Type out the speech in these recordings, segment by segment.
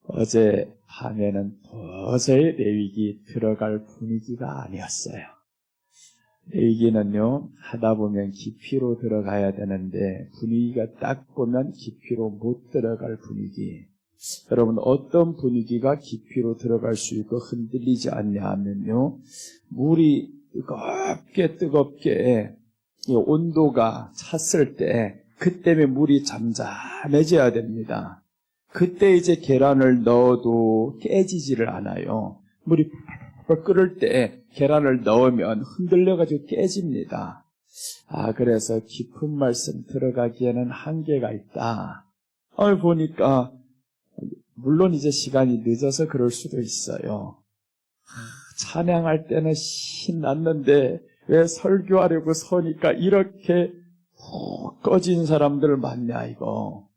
어제 밤에는 도저히 레위기 들어갈 분위기가 아니었어요. 레위기는요, 하다 보면 깊이로 들어가야 되는데 분위기가 딱 보면 깊이로 못 들어갈 분위기. 여러분, 어떤 분위기가 깊이로 들어갈 수 있고 흔들리지 않냐 하면요, 물이 뜨겁게 이 온도가 찼을 때 그때면 물이 잠잠해져야 됩니다. 그때 이제 계란을 넣어도 깨지지를 않아요. 물이 끓을 때 계란을 넣으면 흔들려가지고 깨집니다. 그래서 깊은 말씀 들어가기에는 한계가 있다. 보니까 물론 이제 시간이 늦어서 그럴 수도 있어요. 찬양할 때는 신났는데 왜 설교하려고 서니까 이렇게 푹 꺼진 사람들 많냐 이거.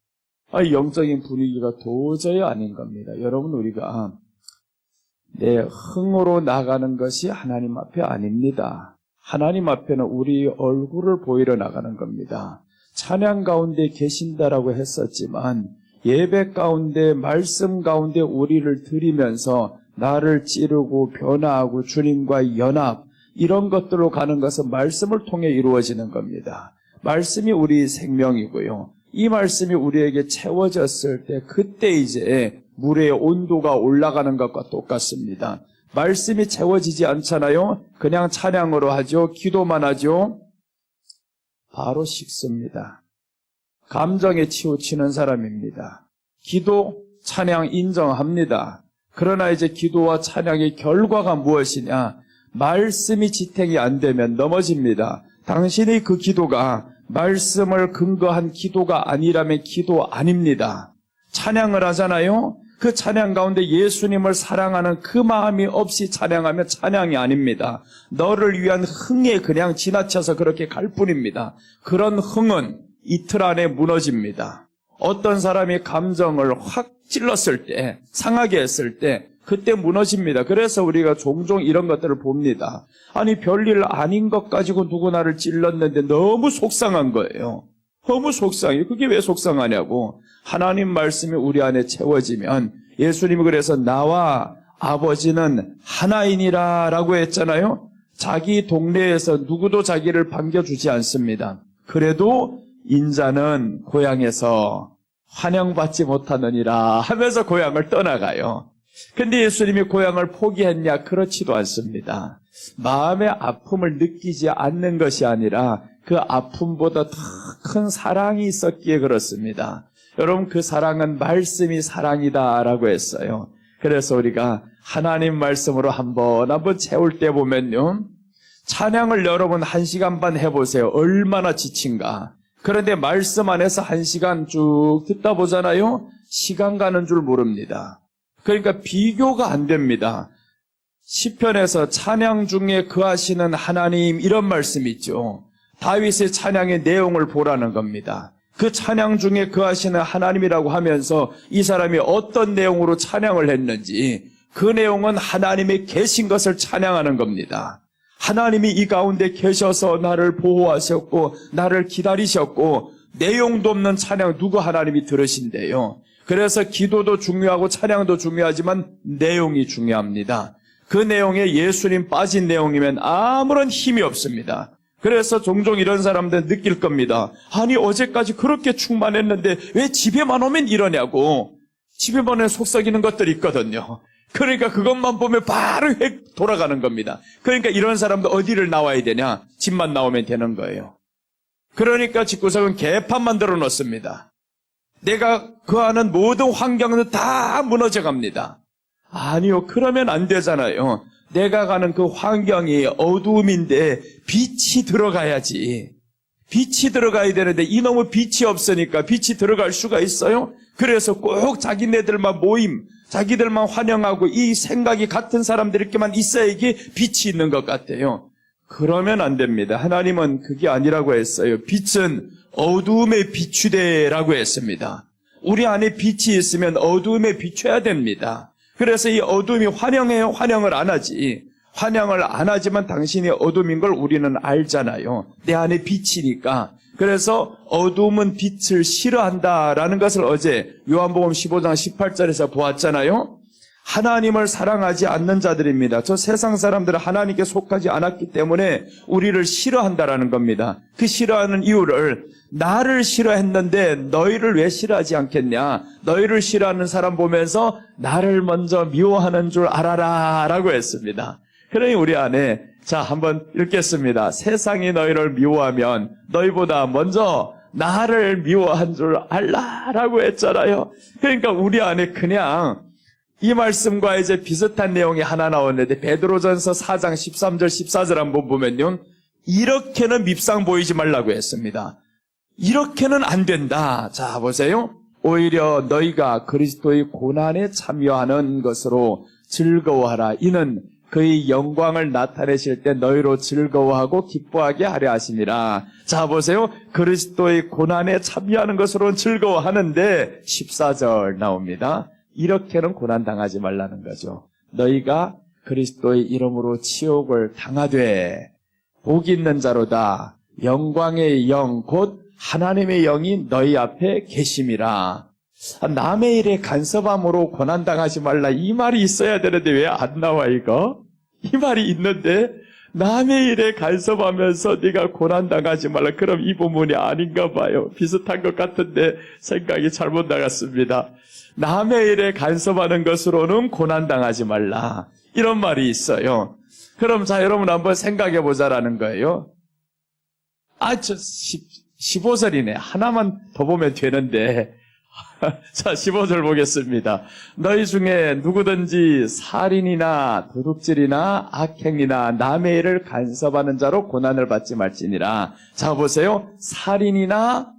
영적인 분위기가 도저히 아닌 겁니다. 여러분, 우리가 내 흥으로 나가는 것이 하나님 앞에 아닙니다. 하나님 앞에는 우리 얼굴을 보이러 나가는 겁니다. 찬양 가운데 계신다라고 했었지만 예배 가운데, 말씀 가운데 우리를 드리면서 나를 찌르고 변화하고 주님과 연합, 이런 것들로 가는 것은 말씀을 통해 이루어지는 겁니다. 말씀이 우리 생명이고요. 이 말씀이 우리에게 채워졌을 때 그때 이제 물의 온도가 올라가는 것과 똑같습니다. 말씀이 채워지지 않잖아요. 그냥 찬양으로 하죠. 기도만 하죠. 바로 식습니다. 감정에 치우치는 사람입니다. 기도, 찬양 인정합니다. 그러나 이제 기도와 찬양의 결과가 무엇이냐? 말씀이 지탱이 안 되면 넘어집니다. 당신의 그 기도가 말씀을 근거한 기도가 아니라면 기도 아닙니다. 찬양을 하잖아요. 그 찬양 가운데 예수님을 사랑하는 그 마음이 없이 찬양하면 찬양이 아닙니다. 너를 위한 흥에 그냥 지나쳐서 그렇게 갈 뿐입니다. 그런 흥은 이틀 안에 무너집니다. 어떤 사람이 감정을 확 찔렀을 때, 상하게 했을 때 그때 무너집니다. 그래서 우리가 종종 이런 것들을 봅니다. 아니, 별일 아닌 것 가지고 누구 나를 찔렀는데 너무 속상한 거예요. 너무 속상해요. 그게 왜 속상하냐고. 하나님 말씀이 우리 안에 채워지면, 예수님이 그래서 나와 아버지는 하나이니라 라고 했잖아요. 자기 동네에서 누구도 자기를 반겨주지 않습니다. 그래도 인자는 고향에서 환영받지 못하느니라 하면서 고향을 떠나가요. 근데 예수님이 고향을 포기했냐? 그렇지도 않습니다. 마음의 아픔을 느끼지 않는 것이 아니라 그 아픔보다 더 큰 사랑이 있었기에 그렇습니다. 여러분, 그 사랑은 말씀이 사랑이다라고 했어요. 그래서 우리가 하나님 말씀으로 한번 채울 때 보면요, 찬양을 여러분 1시간 반 해보세요. 얼마나 지친가. 그런데 말씀 안에서 1시간 쭉 듣다 보잖아요. 시간 가는 줄 모릅니다. 그러니까 비교가 안 됩니다. 시편에서 찬양 중에 거하시는 하나님, 이런 말씀이 있죠. 다윗의 찬양의 내용을 보라는 겁니다. 그 찬양 중에 거하시는 하나님이라고 하면서 이 사람이 어떤 내용으로 찬양을 했는지, 그 내용은 하나님이 계신 것을 찬양하는 겁니다. 하나님이 이 가운데 계셔서 나를 보호하셨고 나를 기다리셨고, 내용도 없는 찬양 누구 하나님이 들으신대요. 그래서 기도도 중요하고 찬양도 중요하지만 내용이 중요합니다. 그 내용에 예수님 빠진 내용이면 아무런 힘이 없습니다. 그래서 종종 이런 사람들 느낄 겁니다. 아니, 어제까지 그렇게 충만했는데 왜 집에만 오면 이러냐고. 집에만 오면 속썩이는 것들이 있거든요. 그러니까 그것만 보면 바로 획 돌아가는 겁니다. 그러니까 이런 사람도 어디를 나와야 되냐? 집만 나오면 되는 거예요. 그러니까 집구석은 개판 만들어 놓습니다. 내가 거하는 모든 환경은 다 무너져 갑니다. 아니요, 그러면 안 되잖아요. 내가 가는 그 환경이 어두움인데 빛이 들어가야지. 빛이 들어가야 되는데 이놈의 빛이 없으니까 빛이 들어갈 수가 있어요? 그래서 꼭 자기네들만 모임, 자기들만 환영하고 이 생각이 같은 사람들끼리만 있어야 이게 빛이 있는 것 같아요. 그러면 안 됩니다. 하나님은 그게 아니라고 했어요. 빛은 어두움에 비추되라고 했습니다. 우리 안에 빛이 있으면 어두움에 비춰야 됩니다. 그래서 이 어둠이 환영해요? 환영을 안 하지. 환영을 안 하지만 당신이 어둠인 걸 우리는 알잖아요. 내 안에 빛이니까. 그래서 어둠은 빛을 싫어한다라는 것을 어제 요한복음 15장 18절에서 보았잖아요. 하나님을 사랑하지 않는 자들입니다. 저 세상 사람들은 하나님께 속하지 않았기 때문에 우리를 싫어한다라는 겁니다. 그 싫어하는 이유를 나를 싫어했는데 너희를 왜 싫어하지 않겠냐? 너희를 싫어하는 사람 보면서 나를 먼저 미워하는 줄 알아라 라고 했습니다. 그러니 우리 안에 자 한번 읽겠습니다. 세상이 너희를 미워하면 너희보다 먼저 나를 미워한 줄 알라라고 했잖아요. 그러니까 우리 안에 그냥 이 말씀과 이제 비슷한 내용이 하나 나오는데 베드로전서 4장 13절 14절 한번 보면요. 이렇게는 밉상 보이지 말라고 했습니다. 이렇게는 안 된다. 자 보세요. 오히려 너희가 그리스도의 고난에 참여하는 것으로 즐거워하라. 이는 그의 영광을 나타내실 때 너희로 즐거워하고 기뻐하게 하려 하심이라. 자 보세요. 그리스도의 고난에 참여하는 것으로는 즐거워하는데 14절 나옵니다. 이렇게는 고난당하지 말라는 거죠. 너희가 그리스도의 이름으로 치욕을 당하되 복 있는 자로다. 영광의 영 곧 하나님의 영이 너희 앞에 계심이라. 남의 일에 간섭함으로 고난당하지 말라. 이 말이 있어야 되는데 왜 안 나와 이거? 이 말이 있는데 남의 일에 간섭하면서 네가 고난당하지 말라. 그럼 이 부분이 아닌가 봐요. 비슷한 것 같은데 생각이 잘못 나갔습니다. 남의 일에 간섭하는 것으로는 고난당하지 말라. 이런 말이 있어요. 그럼 자 여러분 한번 생각해 보자라는 거예요. 15절이네. 하나만 더 보면 되는데 자 15절 보겠습니다. 너희 중에 누구든지 살인이나 도둑질이나 악행이나 남의 일을 간섭하는 자로 고난을 받지 말지니라. 자 보세요. 살인이나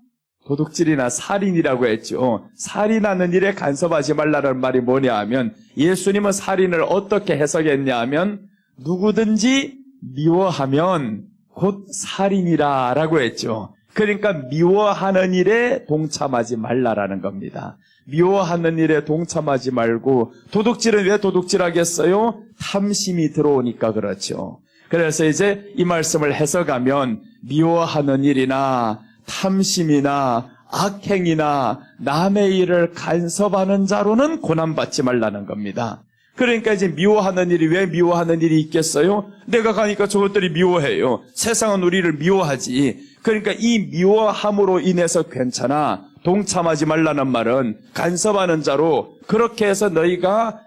도둑질이나 살인이라고 했죠. 살인하는 일에 간섭하지 말라는 말이 뭐냐 하면 예수님은 살인을 어떻게 해석했냐 하면 누구든지 미워하면 곧 살인이라 라고 했죠. 그러니까 미워하는 일에 동참하지 말라라는 겁니다. 미워하는 일에 동참하지 말고 도둑질은 왜 도둑질하겠어요? 탐심이 들어오니까 그렇죠. 그래서 이제 이 말씀을 해석하면 미워하는 일이나 탐심이나 악행이나 남의 일을 간섭하는 자로는 고난받지 말라는 겁니다. 그러니까 이제 미워하는 일이 왜 미워하는 일이 있겠어요? 내가 가니까 저것들이 미워해요. 세상은 우리를 미워하지. 그러니까 이 미워함으로 인해서 괜찮아. 동참하지 말라는 말은 간섭하는 자로 그렇게 해서 너희가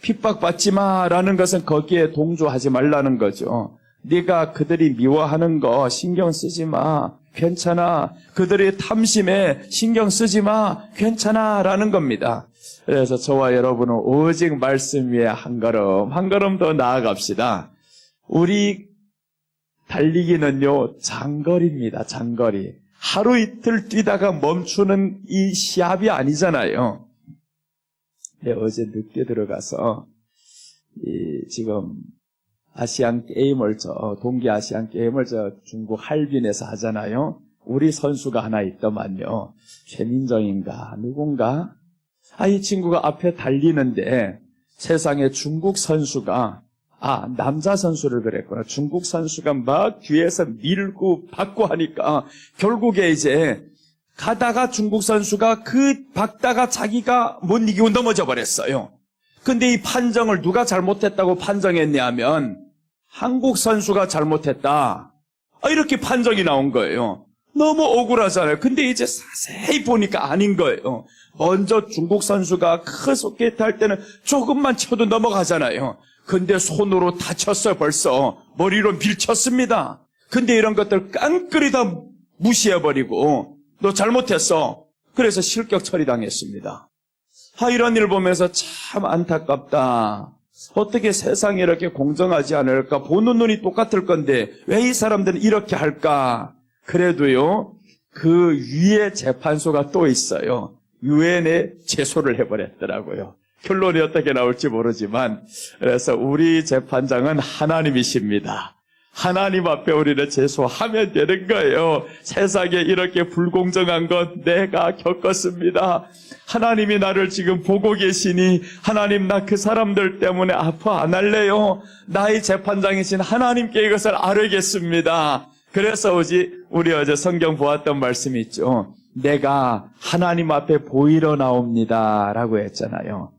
핍박받지 마라는 것은 거기에 동조하지 말라는 거죠. 네가 그들이 미워하는 거 신경 쓰지 마. 괜찮아. 그들의 탐심에 신경 쓰지 마. 괜찮아. 라는 겁니다. 그래서 저와 여러분은 오직 말씀 위에 한 걸음 더 나아갑시다. 우리 달리기는요, 장거리입니다. 장거리. 하루 이틀 뛰다가 멈추는 이 시합이 아니잖아요. 네, 어제 늦게 들어가서 지금 아시안 게임을 동계 아시안 게임을 중국 할빈에서 하잖아요. 우리 선수가 하나 있더만요. 최민정인가 누군가? 이 친구가 앞에 달리는데 세상에 중국 선수가 남자 선수를 그랬구나. 중국 선수가 막 뒤에서 밀고 받고 하니까 결국에 이제 가다가 중국 선수가 박다가 자기가 못 이기고 넘어져 버렸어요. 근데 이 판정을 누가 잘못했다고 판정했냐면 한국 선수가 잘못했다. 이렇게 판정이 나온 거예요. 너무 억울하잖아요. 근데 이제 자세히 보니까 아닌 거예요. 먼저 중국 선수가 큰 속게이트 할 때는 조금만 쳐도 넘어가잖아요. 근데 손으로 다쳤어요. 벌써 머리로 밀쳤습니다. 근데 이런 것들 깡그리 다 무시해버리고 너 잘못했어. 그래서 실격 처리당했습니다. 이런 일 보면서 참 안타깝다. 어떻게 세상이 이렇게 공정하지 않을까? 보는 눈이 똑같을 건데 왜 이 사람들은 이렇게 할까? 그래도요, 그 위에 재판소가 또 있어요. 유엔에 제소를 해버렸더라고요. 결론이 어떻게 나올지 모르지만, 그래서 우리 재판장은 하나님이십니다. 하나님 앞에 우리를 제소하면 되는 거예요. 세상에 이렇게 불공정한 것 내가 겪었습니다. 하나님이 나를 지금 보고 계시니 하나님 나 그 사람들 때문에 아파 안 할래요. 나의 재판장이신 하나님께 이것을 아뢰겠습니다. 그래서 우리 어제 성경 보았던 말씀이 있죠. 내가 하나님 앞에 보이러 나옵니다 라고 했잖아요.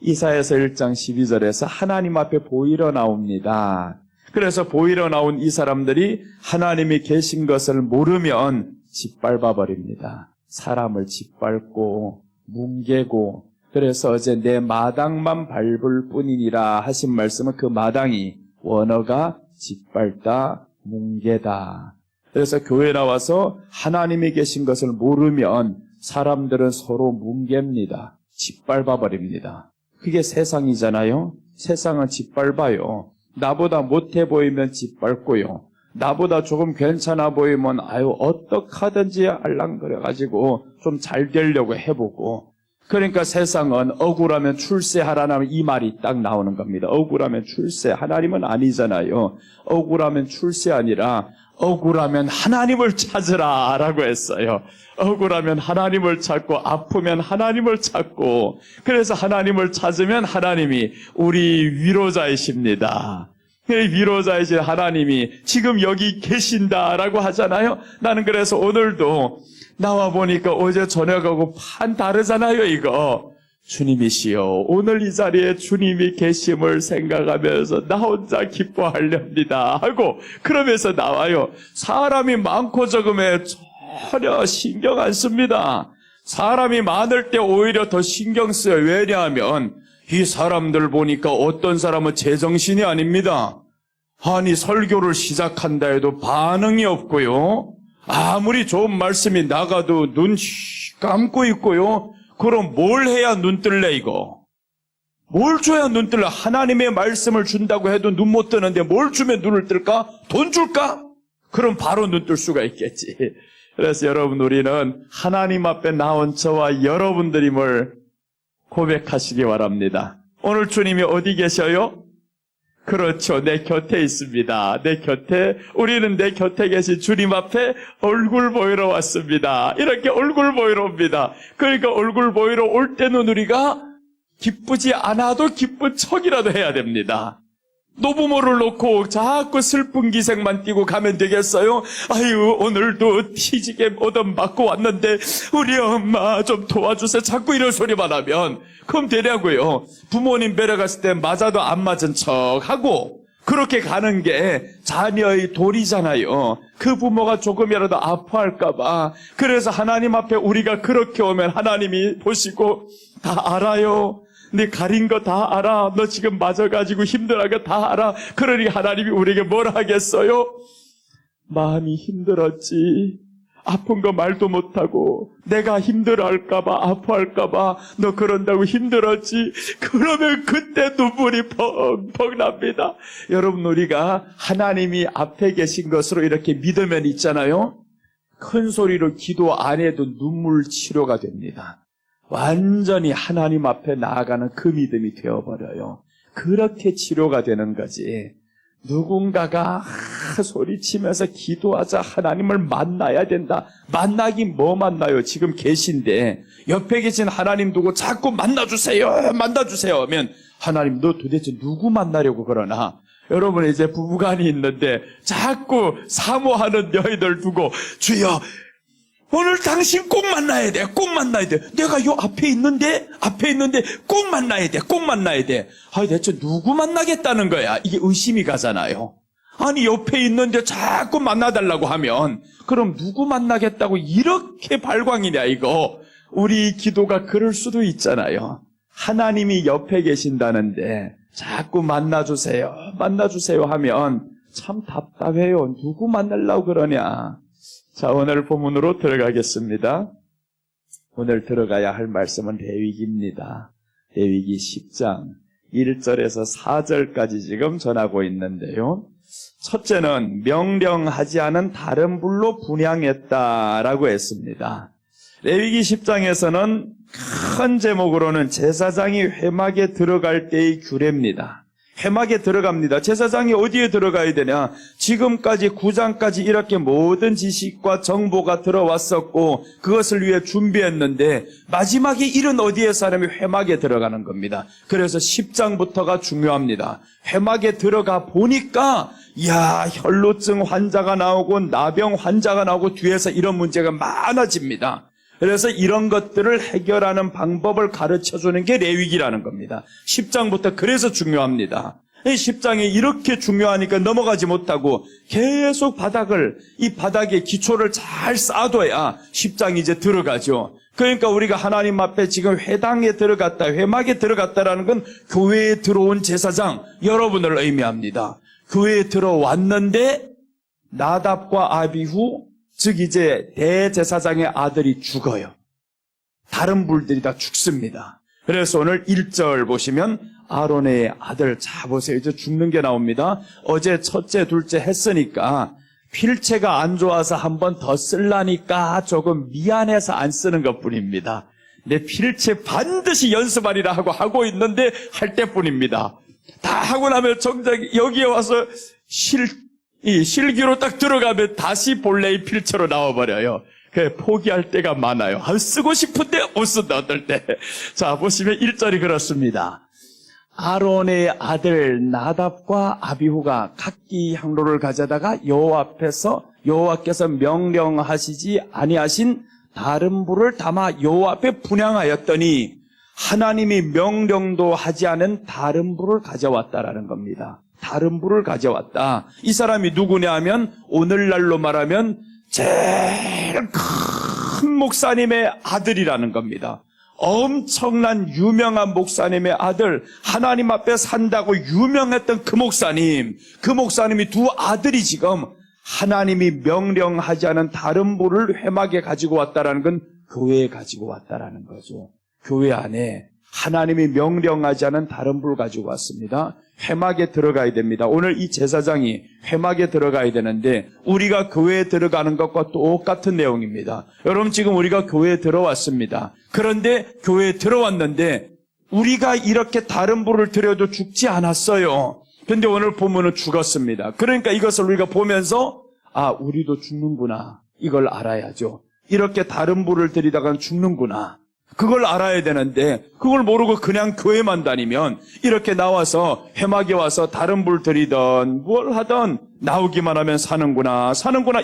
이사야서 1장 12절에서 하나님 앞에 보이러 나옵니다. 그래서 보이러 나온 이 사람들이 하나님이 계신 것을 모르면 짓밟아 버립니다. 사람을 짓밟고 뭉개고, 그래서 어제 내 마당만 밟을 뿐이니라 하신 말씀은 그 마당이 원어가 짓밟다, 뭉개다. 그래서 교회 나와서 하나님이 계신 것을 모르면 사람들은 서로 뭉갭니다. 짓밟아 버립니다. 그게 세상이잖아요. 세상은 짓밟아요. 나보다 못해 보이면 짓밟고요. 나보다 조금 괜찮아 보이면 어떡하든지 알랑거려가지고 좀 잘 되려고 해보고. 그러니까 세상은 억울하면 출세하라는 이 말이 딱 나오는 겁니다. 억울하면 출세. 하나님은 아니잖아요. 억울하면 출세 아니라 억울하면 하나님을 찾으라 라고 했어요. 억울하면 하나님을 찾고 아프면 하나님을 찾고, 그래서 하나님을 찾으면 하나님이 우리 위로자이십니다. 위로자이신 하나님이 지금 여기 계신다라고 하잖아요. 나는 그래서 오늘도 나와 보니까 어제 저녁하고 판 다르잖아요. 이거 주님이시여, 오늘 이 자리에 주님이 계심을 생각하면서 나 혼자 기뻐하렵니다 하고 그러면서 나와요. 사람이 많고 적음에 전혀 신경 안 씁니다. 사람이 많을 때 오히려 더 신경 써요. 왜냐하면 이 사람들 보니까 어떤 사람은 제정신이 아닙니다. 아니, 설교를 시작한다 해도 반응이 없고요. 아무리 좋은 말씀이 나가도 눈 감고 있고요. 그럼 뭘 해야 눈 뜰래 이거? 뭘 줘야 눈 뜰래? 하나님의 말씀을 준다고 해도 눈 못 뜨는데 뭘 주면 눈을 뜰까? 돈 줄까? 그럼 바로 눈 뜰 수가 있겠지. 그래서 여러분, 우리는 하나님 앞에 나온 저와 여러분들임을 고백하시기 바랍니다. 오늘 주님이 어디 계셔요? 그렇죠. 내 곁에 있습니다. 내 곁에, 우리는 내 곁에 계신 주님 앞에 얼굴 보이러 왔습니다. 이렇게 얼굴 보이러 옵니다. 그러니까 얼굴 보이러 올 때는 우리가 기쁘지 않아도 기쁜 척이라도 해야 됩니다. 노부모를 놓고 자꾸 슬픈 기색만 띠고 가면 되겠어요? 아유, 오늘도 티지게 얻어맞고 왔는데 우리 엄마 좀 도와주세요. 자꾸 이런 소리만 하면 그럼 되냐고요. 부모님 뵈러 갔을 때 맞아도 안 맞은 척하고 그렇게 가는 게 자녀의 도리잖아요. 그 부모가 조금이라도 아파할까 봐. 그래서 하나님 앞에 우리가 그렇게 오면 하나님이 보시고 다 알아요. 네 가린 거 다 알아. 너 지금 맞아가지고 힘들어하는 거 다 알아. 그러니 하나님이 우리에게 뭘 하겠어요? 마음이 힘들었지. 아픈 거 말도 못하고 내가 힘들어할까봐, 아파할까봐 너 그런다고 힘들었지. 그러면 그때 눈물이 펑펑 납니다. 여러분, 우리가 하나님이 앞에 계신 것으로 이렇게 믿으면 있잖아요. 큰 소리로 기도 안 해도 눈물 치료가 됩니다. 완전히 하나님 앞에 나아가는 그 믿음이 되어버려요. 그렇게 치료가 되는 거지. 누군가가 소리치면서 기도하자, 하나님을 만나야 된다. 만나긴 뭐 만나요? 지금 계신데 옆에 계신 하나님 두고 자꾸 만나주세요, 만나주세요 하면 하나님, 너 도대체 누구 만나려고 그러나? 여러분, 이제 부부간이 있는데 자꾸 사모하는 여인들 두고 주여, 오늘 당신 꼭 만나야 돼. 꼭 만나야 돼. 내가 요 앞에 있는데 꼭 만나야 돼. 꼭 만나야 돼. 아니, 대체 누구 만나겠다는 거야? 이게 의심이 가잖아요. 아니, 옆에 있는데 자꾸 만나달라고 하면 그럼 누구 만나겠다고 이렇게 발광이냐 이거. 우리 기도가 그럴 수도 있잖아요. 하나님이 옆에 계신다는데 자꾸 만나주세요 하면 참 답답해요. 누구 만나려고 그러냐. 자, 오늘 본문으로 들어가겠습니다. 오늘 들어가야 할 말씀은 레위기입니다. 레위기 10장 1절에서 4절까지 지금 전하고 있는데요. 첫째는 명령하지 않은 다른 불로 분향했다라고 했습니다. 레위기 10장에서는 큰 제목으로는 제사장이 회막에 들어갈 때의 규례입니다. 회막에 들어갑니다. 제사장이 어디에 들어가야 되냐? 지금까지 구장까지 이렇게 모든 지식과 정보가 들어왔었고 그것을 위해 준비했는데 마지막에 일은 어디에 사람이 회막에 들어가는 겁니다. 그래서 10장부터가 중요합니다. 회막에 들어가 보니까 혈루증 환자가 나오고 나병 환자가 나오고 뒤에서 이런 문제가 많아집니다. 그래서 이런 것들을 해결하는 방법을 가르쳐주는 게 레위기라는 겁니다. 10장부터 그래서 중요합니다. 이 10장이 이렇게 중요하니까 넘어가지 못하고 계속 이 바닥에 기초를 잘 쌓아둬야 10장이 이제 들어가죠. 그러니까 우리가 하나님 앞에 지금 회당에 들어갔다, 회막에 들어갔다라는 건 교회에 들어온 제사장, 여러분을 의미합니다. 교회에 들어왔는데 나답과 아비후, 즉 이제 대제사장의 아들이 죽어요. 다른 불들이 다 죽습니다. 그래서 오늘 1절 보시면 아론의 아들, 자 보세요. 이제 죽는 게 나옵니다. 어제 첫째, 둘째 했으니까 필체가 안 좋아서 한 번 더 쓰려니까 조금 미안해서 안 쓰는 것뿐입니다. 내 필체 반드시 연습하리라 하고 있는데 할 때뿐입니다. 다 하고 나면 정작 여기에 와서 이 실기로 딱 들어가면 다시 본래의 필체로 나와버려요. 그래 포기할 때가 많아요. 안 쓰고 싶은데 못 쓴다 어떨 때. 자 보시면 1절이 그렇습니다. 아론의 아들 나답과 아비후가 각기 향로를 가져다가 여호와께서 명령하시지 아니하신 다른 불을 담아 여호와 앞에 분향하였더니 하나님이 명령도 하지 않은 다른 불을 가져왔다라는 겁니다. 다른 불을 가져왔다. 이 사람이 누구냐 하면 오늘날로 말하면 제일 큰 목사님의 아들이라는 겁니다. 엄청난 유명한 목사님의 아들, 하나님 앞에 산다고 유명했던 그 목사님이 두 아들이 지금 하나님이 명령하지 않은 다른 불을 회막에 가지고 왔다라는 건 교회에 가지고 왔다라는 거죠. 교회 안에 하나님이 명령하지 않은 다른 불을 가지고 왔습니다. 회막에 들어가야 됩니다. 오늘 이 제사장이 회막에 들어가야 되는데 우리가 교회에 들어가는 것과 똑같은 내용입니다. 여러분 지금 우리가 교회에 들어왔습니다. 그런데 교회에 들어왔는데 우리가 이렇게 다른 불을 들여도 죽지 않았어요. 그런데 오늘 보면은 죽었습니다. 그러니까 이것을 우리가 보면서 우리도 죽는구나. 이걸 알아야죠. 이렇게 다른 불을 들이다가는 죽는구나. 그걸 알아야 되는데 그걸 모르고 그냥 교회만 다니면 이렇게 나와서 회막에 와서 다른 불 들이던 뭘 하던 나오기만 하면 사는구나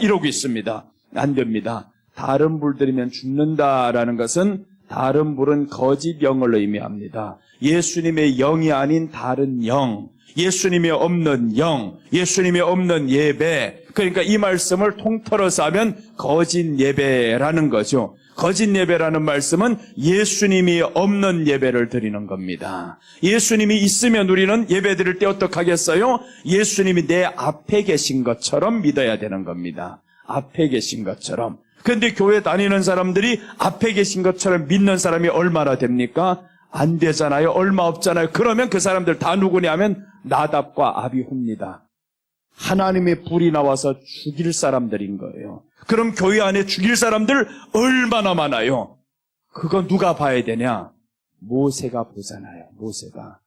이러고 있습니다. 안 됩니다. 다른 불 들이면 죽는다라는 것은 다른 불은 거짓 영을 의미합니다. 예수님의 영이 아닌 다른 영, 예수님이 없는 영, 예수님이 없는 예배. 그러니까 이 말씀을 통틀어서 하면 거짓 예배라는 거죠. 거짓 예배라는 말씀은 예수님이 없는 예배를 드리는 겁니다. 예수님이 있으면 우리는 예배 드릴 때 어떻게 하겠어요? 예수님이 내 앞에 계신 것처럼 믿어야 되는 겁니다. 앞에 계신 것처럼. 그런데 교회 다니는 사람들이 앞에 계신 것처럼 믿는 사람이 얼마나 됩니까? 안 되잖아요. 얼마 없잖아요. 그러면 그 사람들 다 누구냐면 나답과 아비후입니다. 하나님의 불이 나와서 죽일 사람들인 거예요. 그럼 교회 안에 죽일 사람들 얼마나 많아요? 그거 누가 봐야 되냐? 모세가 보잖아요. 모세가.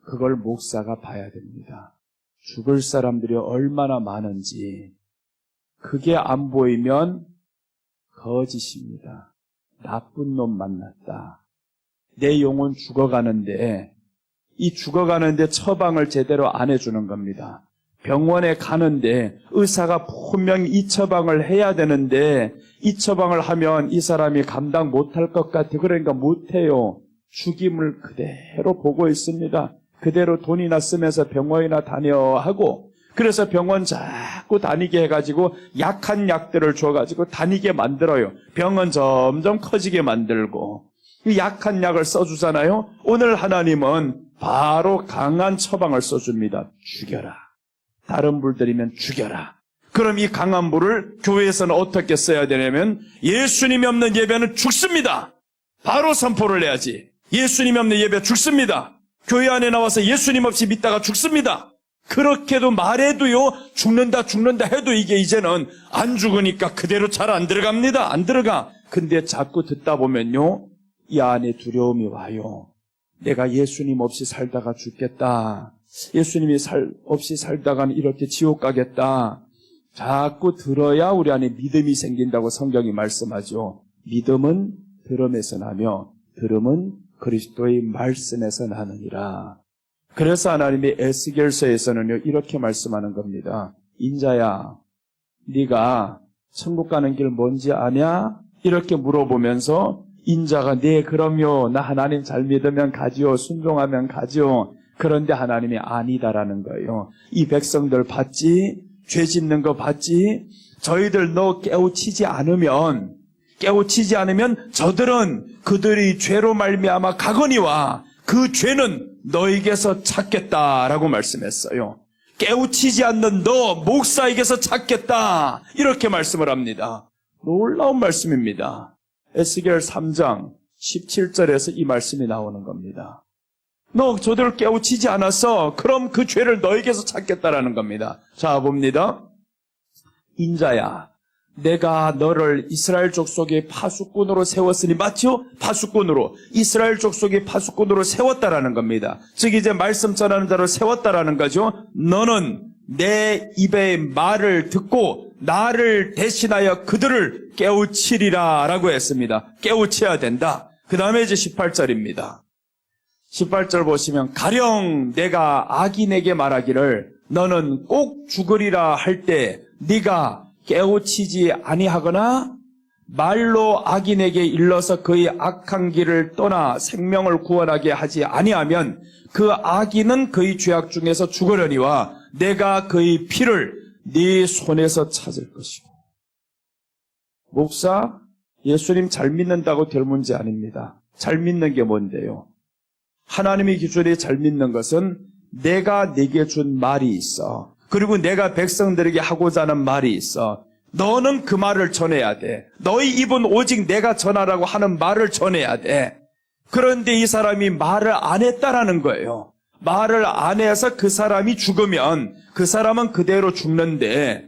그걸 목사가 봐야 됩니다. 죽을 사람들이 얼마나 많은지. 그게 안 보이면 거짓입니다. 나쁜 놈 만났다. 내 영혼 죽어가는데 이 죽어가는데 처방을 제대로 안 해주는 겁니다. 병원에 가는데 의사가 분명히 이 처방을 해야 되는데 이 처방을 하면 이 사람이 감당 못할 것 같아. 그러니까 못해요. 죽임을 그대로 보고 있습니다. 그대로 돈이나 쓰면서 병원이나 다녀 하고 그래서 병원 자꾸 다니게 해가지고 약한 약들을 줘가지고 다니게 만들어요. 병은 점점 커지게 만들고 이 약한 약을 써주잖아요. 오늘 하나님은 바로 강한 처방을 써줍니다. 죽여라. 다른 불 들이면 죽여라. 그럼 이 강한 불을 교회에서는 어떻게 써야 되냐면 예수님이 없는 예배는 죽습니다. 바로 선포를 해야지. 예수님이 없는 예배 죽습니다. 교회 안에 나와서 예수님 없이 믿다가 죽습니다. 그렇게도 말해도요, 죽는다 해도 이게 이제는 안 죽으니까 그대로 잘 안 들어갑니다. 안 들어가. 근데 자꾸 듣다 보면요, 이 안에 두려움이 와요. 내가 예수님 없이 살다가 죽겠다. 예수님이 없이 살다가는 이렇게 지옥 가겠다. 자꾸 들어야 우리 안에 믿음이 생긴다고 성경이 말씀하죠. 믿음은 들음에서 나며 들음은 그리스도의 말씀에서 나느니라. 그래서 하나님이 에스겔서에서는요 이렇게 말씀하는 겁니다. 인자야, 네가 천국 가는 길 뭔지 아냐? 이렇게 물어보면서 인자가 네 그럼요, 나 하나님 잘 믿으면 가지요, 순종하면 가지요. 그런데 하나님이 아니다라는 거예요. 이 백성들 봤지? 죄 짓는 거 봤지? 저희들 너 깨우치지 않으면 저들은 그들이 죄로 말미암아 가거니와 그 죄는 너에게서 찾겠다라고 말씀했어요. 깨우치지 않는 너 목사에게서 찾겠다 이렇게 말씀을 합니다. 놀라운 말씀입니다. 에스겔 3장 17절에서 이 말씀이 나오는 겁니다. 너 저들을 깨우치지 않았어. 그럼 그 죄를 너에게서 찾겠다라는 겁니다. 자 봅니다. 인자야, 내가 너를 이스라엘 족속의 파수꾼으로 세웠으니, 맞죠? 파수꾼으로, 이스라엘 족속의 파수꾼으로 세웠다라는 겁니다. 즉 이제 말씀 전하는 자로 세웠다라는 거죠. 너는 내 입의 말을 듣고 나를 대신하여 그들을 깨우치리라 라고 했습니다. 깨우쳐야 된다. 그 다음에 이제 18절입니다. 18절 보시면 가령 내가 악인에게 말하기를 너는 꼭 죽으리라 할 때 네가 깨우치지 아니하거나 말로 악인에게 일러서 그의 악한 길을 떠나 생명을 구원하게 하지 아니하면 그 악인은 그의 죄악 중에서 죽으려니와 내가 그의 피를 네 손에서 찾을 것이고. 목사, 예수님 잘 믿는다고 될 문제 아닙니다. 잘 믿는 게 뭔데요? 하나님의 기준에 잘 믿는 것은 내가 네게 준 말이 있어. 그리고 내가 백성들에게 하고자 하는 말이 있어. 너는 그 말을 전해야 돼. 너희 입은 오직 내가 전하라고 하는 말을 전해야 돼. 그런데 이 사람이 말을 안 했다라는 거예요. 말을 안 해서 그 사람이 죽으면 그 사람은 그대로 죽는데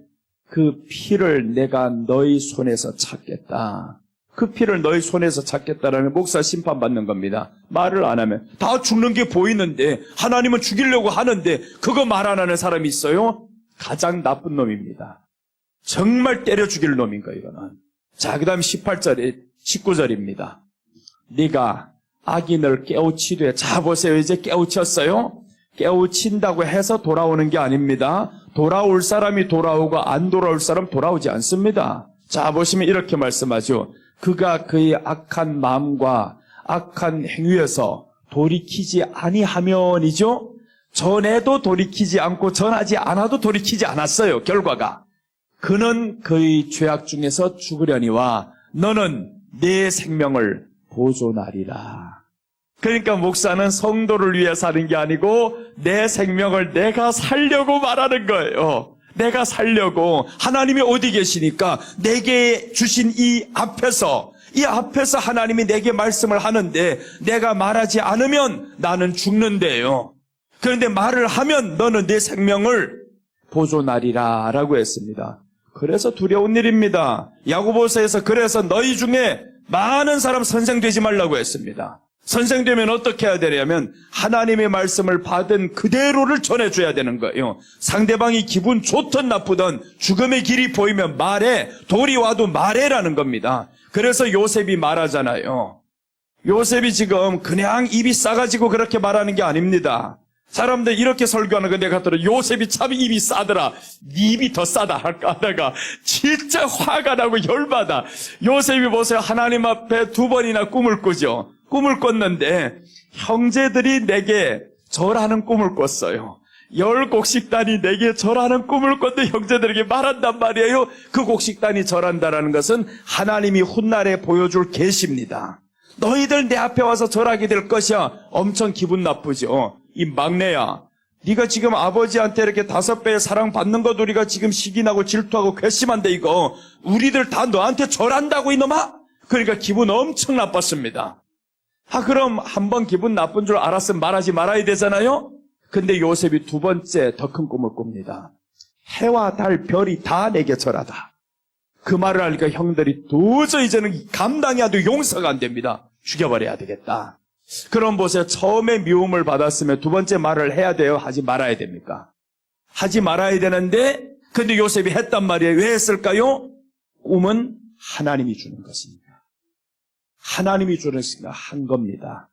그 피를 내가 너희 손에서 찾겠다. 그 피를 너희 손에서 찾겠다라는 목사 심판받는 겁니다. 말을 안 하면 다 죽는 게 보이는데 하나님은 죽이려고 하는데 그거 말 안 하는 사람이 있어요? 가장 나쁜 놈입니다. 정말 때려 죽일 놈인 거예요, 이거는. 자, 그 다음 19절입니다. 네가 악인을 깨우치되, 자 보세요, 이제 깨우쳤어요? 깨우친다고 해서 돌아오는 게 아닙니다. 돌아올 사람이 돌아오고 안 돌아올 사람 돌아오지 않습니다. 자 보시면 이렇게 말씀하죠. 그가 그의 악한 마음과 악한 행위에서 돌이키지 아니하면이죠. 전에도 돌이키지 않고 전하지 않아도 돌이키지 않았어요. 결과가. 그는 그의 죄악 중에서 죽으려니와 너는 내 생명을 보존하리라. 그러니까 목사는 성도를 위해 사는 게 아니고 내 생명을 내가 살려고 말하는 거예요. 내가 살려고. 하나님이 어디 계시니까 내게 주신 이 앞에서 하나님이 내게 말씀을 하는데 내가 말하지 않으면 나는 죽는데요. 그런데 말을 하면 너는 내 생명을 보존하리라 라고 했습니다. 그래서 두려운 일입니다. 야고보서에서 그래서 너희 중에 많은 사람 선생되지 말라고 했습니다. 선생되면 어떻게 해야 되냐면 하나님의 말씀을 받은 그대로를 전해줘야 되는 거예요. 상대방이 기분 좋든 나쁘든 죽음의 길이 보이면 말해. 돌이 와도 말해라는 겁니다. 그래서 요셉이 말하잖아요. 요셉이 지금 그냥 입이 싸가지고 그렇게 말하는 게 아닙니다. 사람들 이렇게 설교하는 거 내가 들어 요셉이 참 입이 싸더라. 네 입이 더 싸다 할까 하다가 진짜 화가 나고 열받아. 요셉이 보세요. 하나님 앞에 2번이나 꿈을 꾸죠. 꿈을 꿨는데 형제들이 내게 절하는 꿈을 꿨어요. 10곡식단이 내게 절하는 꿈을 꿨는데 형제들에게 말한단 말이에요. 그 곡식단이 절한다라는 것은 하나님이 훗날에 보여줄 계시입니다. 너희들 내 앞에 와서 절하게 될 것이야. 엄청 기분 나쁘죠. 이 막내야, 네가 지금 아버지한테 이렇게 5배의 사랑받는 것 우리가 지금 시기나고 질투하고 괘씸한데 이거 우리들 다 너한테 절한다고 이놈아? 그러니까 기분 엄청 나빴습니다. 그럼 한번 기분 나쁜 줄 알았으면 말하지 말아야 되잖아요. 근데 요셉이 2번째 더 큰 꿈을 꿉니다. 해와 달 별이 다 내게 절하다. 그 말을 하니까 형들이 도저히 이제는 감당이 안 되고 용서가 안 됩니다. 죽여버려야 되겠다. 그럼 보세요. 처음에 미움을 받았으면 두 번째 말을 해야 돼요? 하지 말아야 됩니까? 하지 말아야 되는데, 근데 요셉이 했단 말이에요. 왜 했을까요? 꿈은 하나님이 주는 것입니다. 하나님이 주는 것이니까 한 겁니다.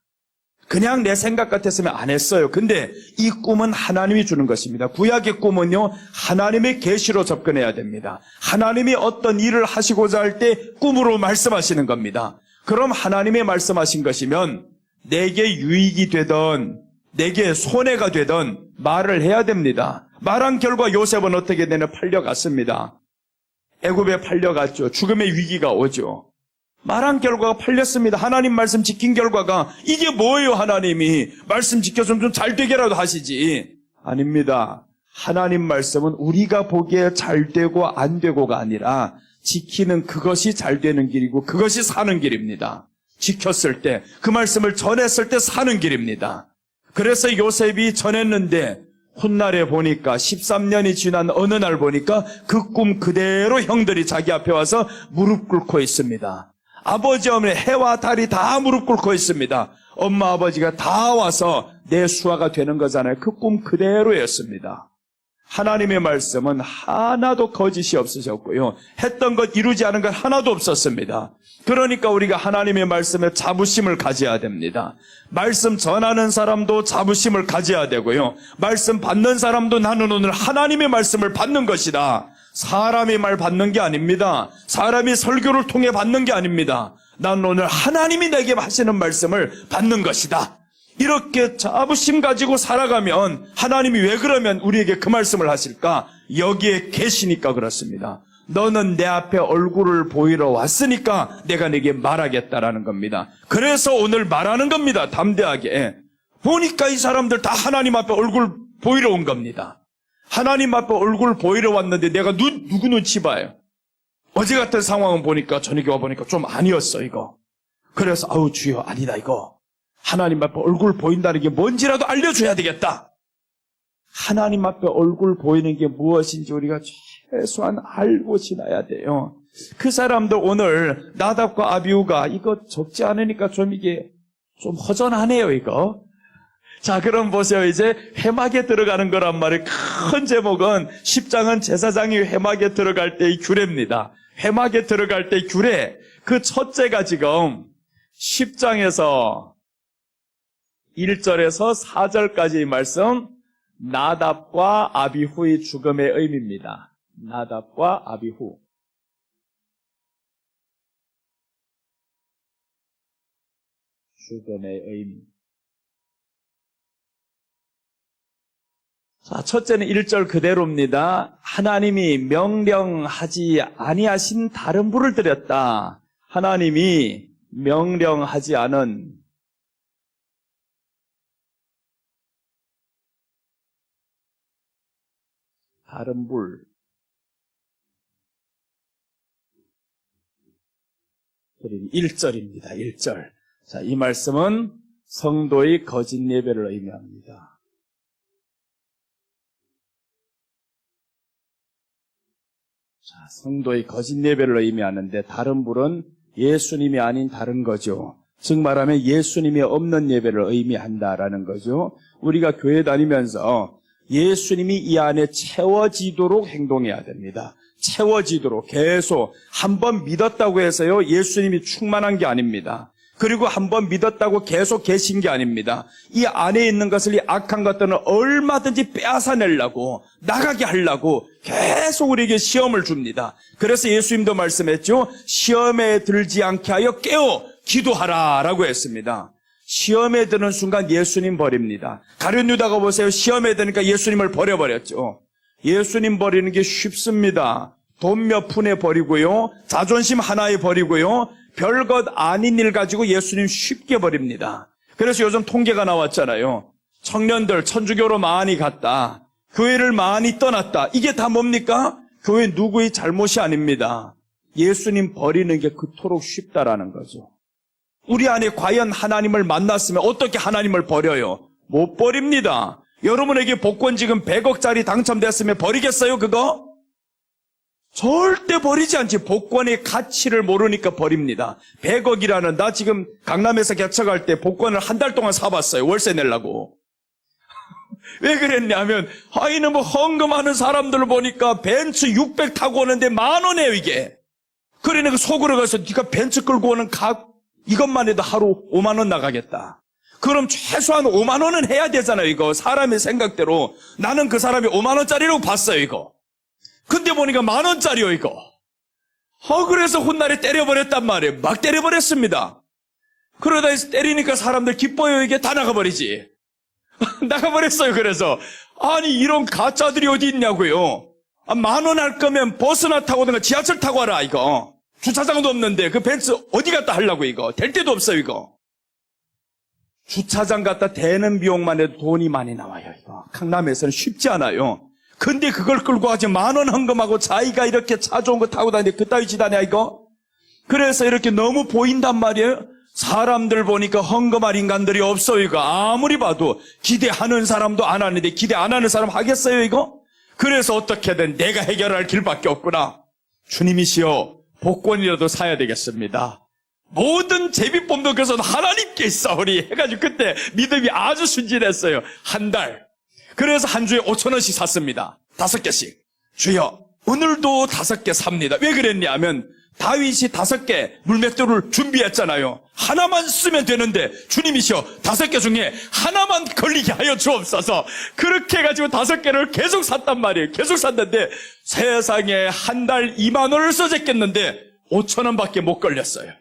그냥 내 생각 같았으면 안 했어요. 근데 이 꿈은 하나님이 주는 것입니다. 구약의 꿈은요, 하나님의 계시로 접근해야 됩니다. 하나님이 어떤 일을 하시고자 할 때 꿈으로 말씀하시는 겁니다. 그럼 하나님의 말씀하신 것이면 내게 유익이 되던 내게 손해가 되던 말을 해야 됩니다. 말한 결과 요셉은 어떻게 되냐? 팔려갔습니다. 애굽에 팔려갔죠. 죽음의 위기가 오죠. 말한 결과가 팔렸습니다. 하나님 말씀 지킨 결과가 이게 뭐예요? 하나님이 말씀 지켜서 좀 잘 되게라도 하시지. 아닙니다. 하나님 말씀은 우리가 보기에 잘 되고 안 되고가 아니라 지키는 그것이 잘 되는 길이고 그것이 사는 길입니다. 지켰을 때, 그 말씀을 전했을 때 사는 길입니다. 그래서 요셉이 전했는데 훗날에 보니까 13년이 지난 어느 날 보니까 그 꿈 그대로 형들이 자기 앞에 와서 무릎 꿇고 있습니다. 아버지 어머니 해와 달이 다 무릎 꿇고 있습니다. 엄마 아버지가 다 와서 내 수하가 되는 거잖아요. 그 꿈 그대로였습니다. 하나님의 말씀은 하나도 거짓이 없으셨고요. 했던 것 이루지 않은 것 하나도 없었습니다. 그러니까 우리가 하나님의 말씀에 자부심을 가져야 됩니다. 말씀 전하는 사람도 자부심을 가져야 되고요. 말씀 받는 사람도 나는 오늘 하나님의 말씀을 받는 것이다. 사람의 말 받는 게 아닙니다. 사람이 설교를 통해 받는 게 아닙니다. 나는 오늘 하나님이 내게 하시는 말씀을 받는 것이다. 이렇게 자부심 가지고 살아가면 하나님이 왜 그러면 우리에게 그 말씀을 하실까? 여기에 계시니까 그렇습니다. 너는 내 앞에 얼굴을 보이러 왔으니까 내가 네게 말하겠다라는 겁니다. 그래서 오늘 말하는 겁니다. 담대하게. 보니까 이 사람들 다 하나님 앞에 얼굴 보이러 온 겁니다. 하나님 앞에 얼굴 보이러 왔는데 내가 누구 눈치 봐요? 어제 같은 상황은 보니까 저녁에 와보니까 좀 아니었어 이거. 그래서 아우 주여 아니다 이거. 하나님 앞에 얼굴 보인다는 게 뭔지라도 알려줘야 되겠다. 하나님 앞에 얼굴 보이는 게 무엇인지 우리가 최소한 알고 지나야 돼요. 그 사람들 오늘 나답과 아비후가 이거 적지 않으니까 좀 이게 좀 허전하네요 이거. 자 그럼 보세요. 이제 회막에 들어가는 거란 말이에요. 큰 제목은 10장은 제사장이 회막에 들어갈 때의 규례입니다. 회막에 들어갈 때의 규례. 그 첫째가 지금 10장에서 1절에서 4절까지의 말씀, 나답과 아비후의 죽음의 의미입니다. 나답과 아비후. 죽음의 의미. 자, 첫째는 1절 그대로입니다. 하나님이 명령하지 아니하신 다른 불을 드렸다. 하나님이 명령하지 않은 다른 불. 1절입니다. 1절. 자, 이 말씀은 성도의 거짓 예배를 의미합니다. 자, 성도의 거짓 예배를 의미하는데 다른 불은 예수님이 아닌 다른 거죠. 즉 말하면 예수님이 없는 예배를 의미한다라는 거죠. 우리가 교회 다니면서 예수님이 이 안에 채워지도록 행동해야 됩니다. 채워지도록 계속 한번 믿었다고 해서요 예수님이 충만한 게 아닙니다. 그리고 한번 믿었다고 계속 계신 게 아닙니다. 이 안에 있는 것을 이 악한 것들은 얼마든지 빼앗아내려고 나가게 하려고 계속 우리에게 시험을 줍니다. 그래서 예수님도 말씀했죠. 시험에 들지 않게 하여 깨어 기도하라 라고 했습니다. 시험에 드는 순간 예수님 버립니다. 가룟 유다가 보세요. 시험에 드니까 예수님을 버려버렸죠. 예수님 버리는 게 쉽습니다. 돈 몇 푼에 버리고요. 자존심 하나에 버리고요. 별것 아닌 일 가지고 예수님 쉽게 버립니다. 그래서 요즘 통계가 나왔잖아요. 청년들 천주교로 많이 갔다. 교회를 많이 떠났다. 이게 다 뭡니까? 교회 누구의 잘못이 아닙니다. 예수님 버리는 게 그토록 쉽다라는 거죠. 우리 안에 과연 하나님을 만났으면 어떻게 하나님을 버려요? 못 버립니다. 여러분에게 복권 지금 100억짜리 당첨됐으면 버리겠어요 그거? 절대 버리지 않지. 복권의 가치를 모르니까 버립니다. 100억이라는, 나 지금 강남에서 개척할 때 복권을 한 달 동안 사봤어요. 월세 내려고. 왜 그랬냐면, 이는 뭐 헌금하는 사람들을 보니까 벤츠 600 타고 오는데 10,000원이에요, 이게. 그러니까 속으로 가서 네가 벤츠 끌고 오는 이것만 해도 하루 5만 원 나가겠다. 그럼 최소한 5만 원은 해야 되잖아요, 이거. 사람의 생각대로. 나는 그 사람이 5만 원짜리라고 봤어요, 이거. 근데 보니까 10,000원짜리요, 이거. 그래서 훗날에 때려버렸단 말이에요. 막 때려버렸습니다. 그러다 때리니까 사람들 기뻐요, 이게. 다 나가버리지. 나가버렸어요, 그래서. 아니, 이런 가짜들이 어디 있냐고요. 10,000원 할 거면 버스나 타고 오든가 지하철 타고 와라, 이거. 주차장도 없는데 그 벤츠 어디 갔다 하려고, 이거. 될 데도 없어요, 이거. 주차장 갖다 대는 비용만 해도 돈이 많이 나와요, 이거. 강남에서는 쉽지 않아요. 근데 그걸 끌고 가지 10,000원 헌금하고 자기가 이렇게 차 좋은 거 타고 다니는데 그따위 짓하냐, 이거? 그래서 이렇게 너무 보인단 말이에요. 사람들 보니까 헌금할 인간들이 없어요, 이거. 아무리 봐도 기대하는 사람도 안 하는데 기대 안 하는 사람 하겠어요, 이거? 그래서 어떻게든 내가 해결할 길밖에 없구나. 주님이시여, 복권이라도 사야 되겠습니다. 모든 제비뽑는 것은 하나님께 있사오니 해가지고 그때 믿음이 아주 순진했어요. 한 달. 그래서 한 주에 5,000원씩 샀습니다. 5개씩. 주여, 오늘도 5개 삽니다. 왜 그랬냐면 다윗이 5개 물맷돌을 준비했잖아요. 하나만 쓰면 되는데 주님이시여 5개 중에 하나만 걸리게 하여 주옵소서. 그렇게 해가지고 5개를 계속 샀단 말이에요. 계속 샀는데 세상에 한 달 2만 원을 써졌겠는데 5,000원밖에 못 걸렸어요.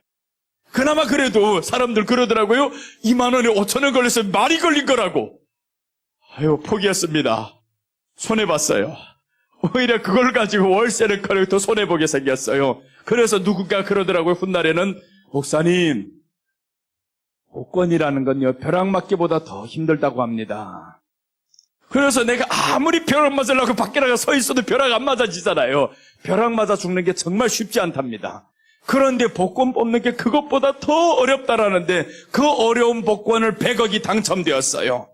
그나마 그래도 사람들 그러더라고요. 2만 원에 5,000원 걸렸으면 많이 걸린 거라고. 포기했습니다. 손해봤어요. 오히려 그걸 가지고 월세를 걸고 더 손해보게 생겼어요. 그래서 누군가 그러더라고요. 훗날에는 목사님, 복권이라는 건요 벼락맞기보다 더 힘들다고 합니다. 그래서 내가 아무리 벼락 맞으려고 밖에 나가 서 있어도 벼락 안 맞아지잖아요. 벼락 맞아 죽는 게 정말 쉽지 않답니다. 그런데 복권 뽑는 게 그것보다 더 어렵다라는데 그 어려운 복권을 100억이 당첨되었어요.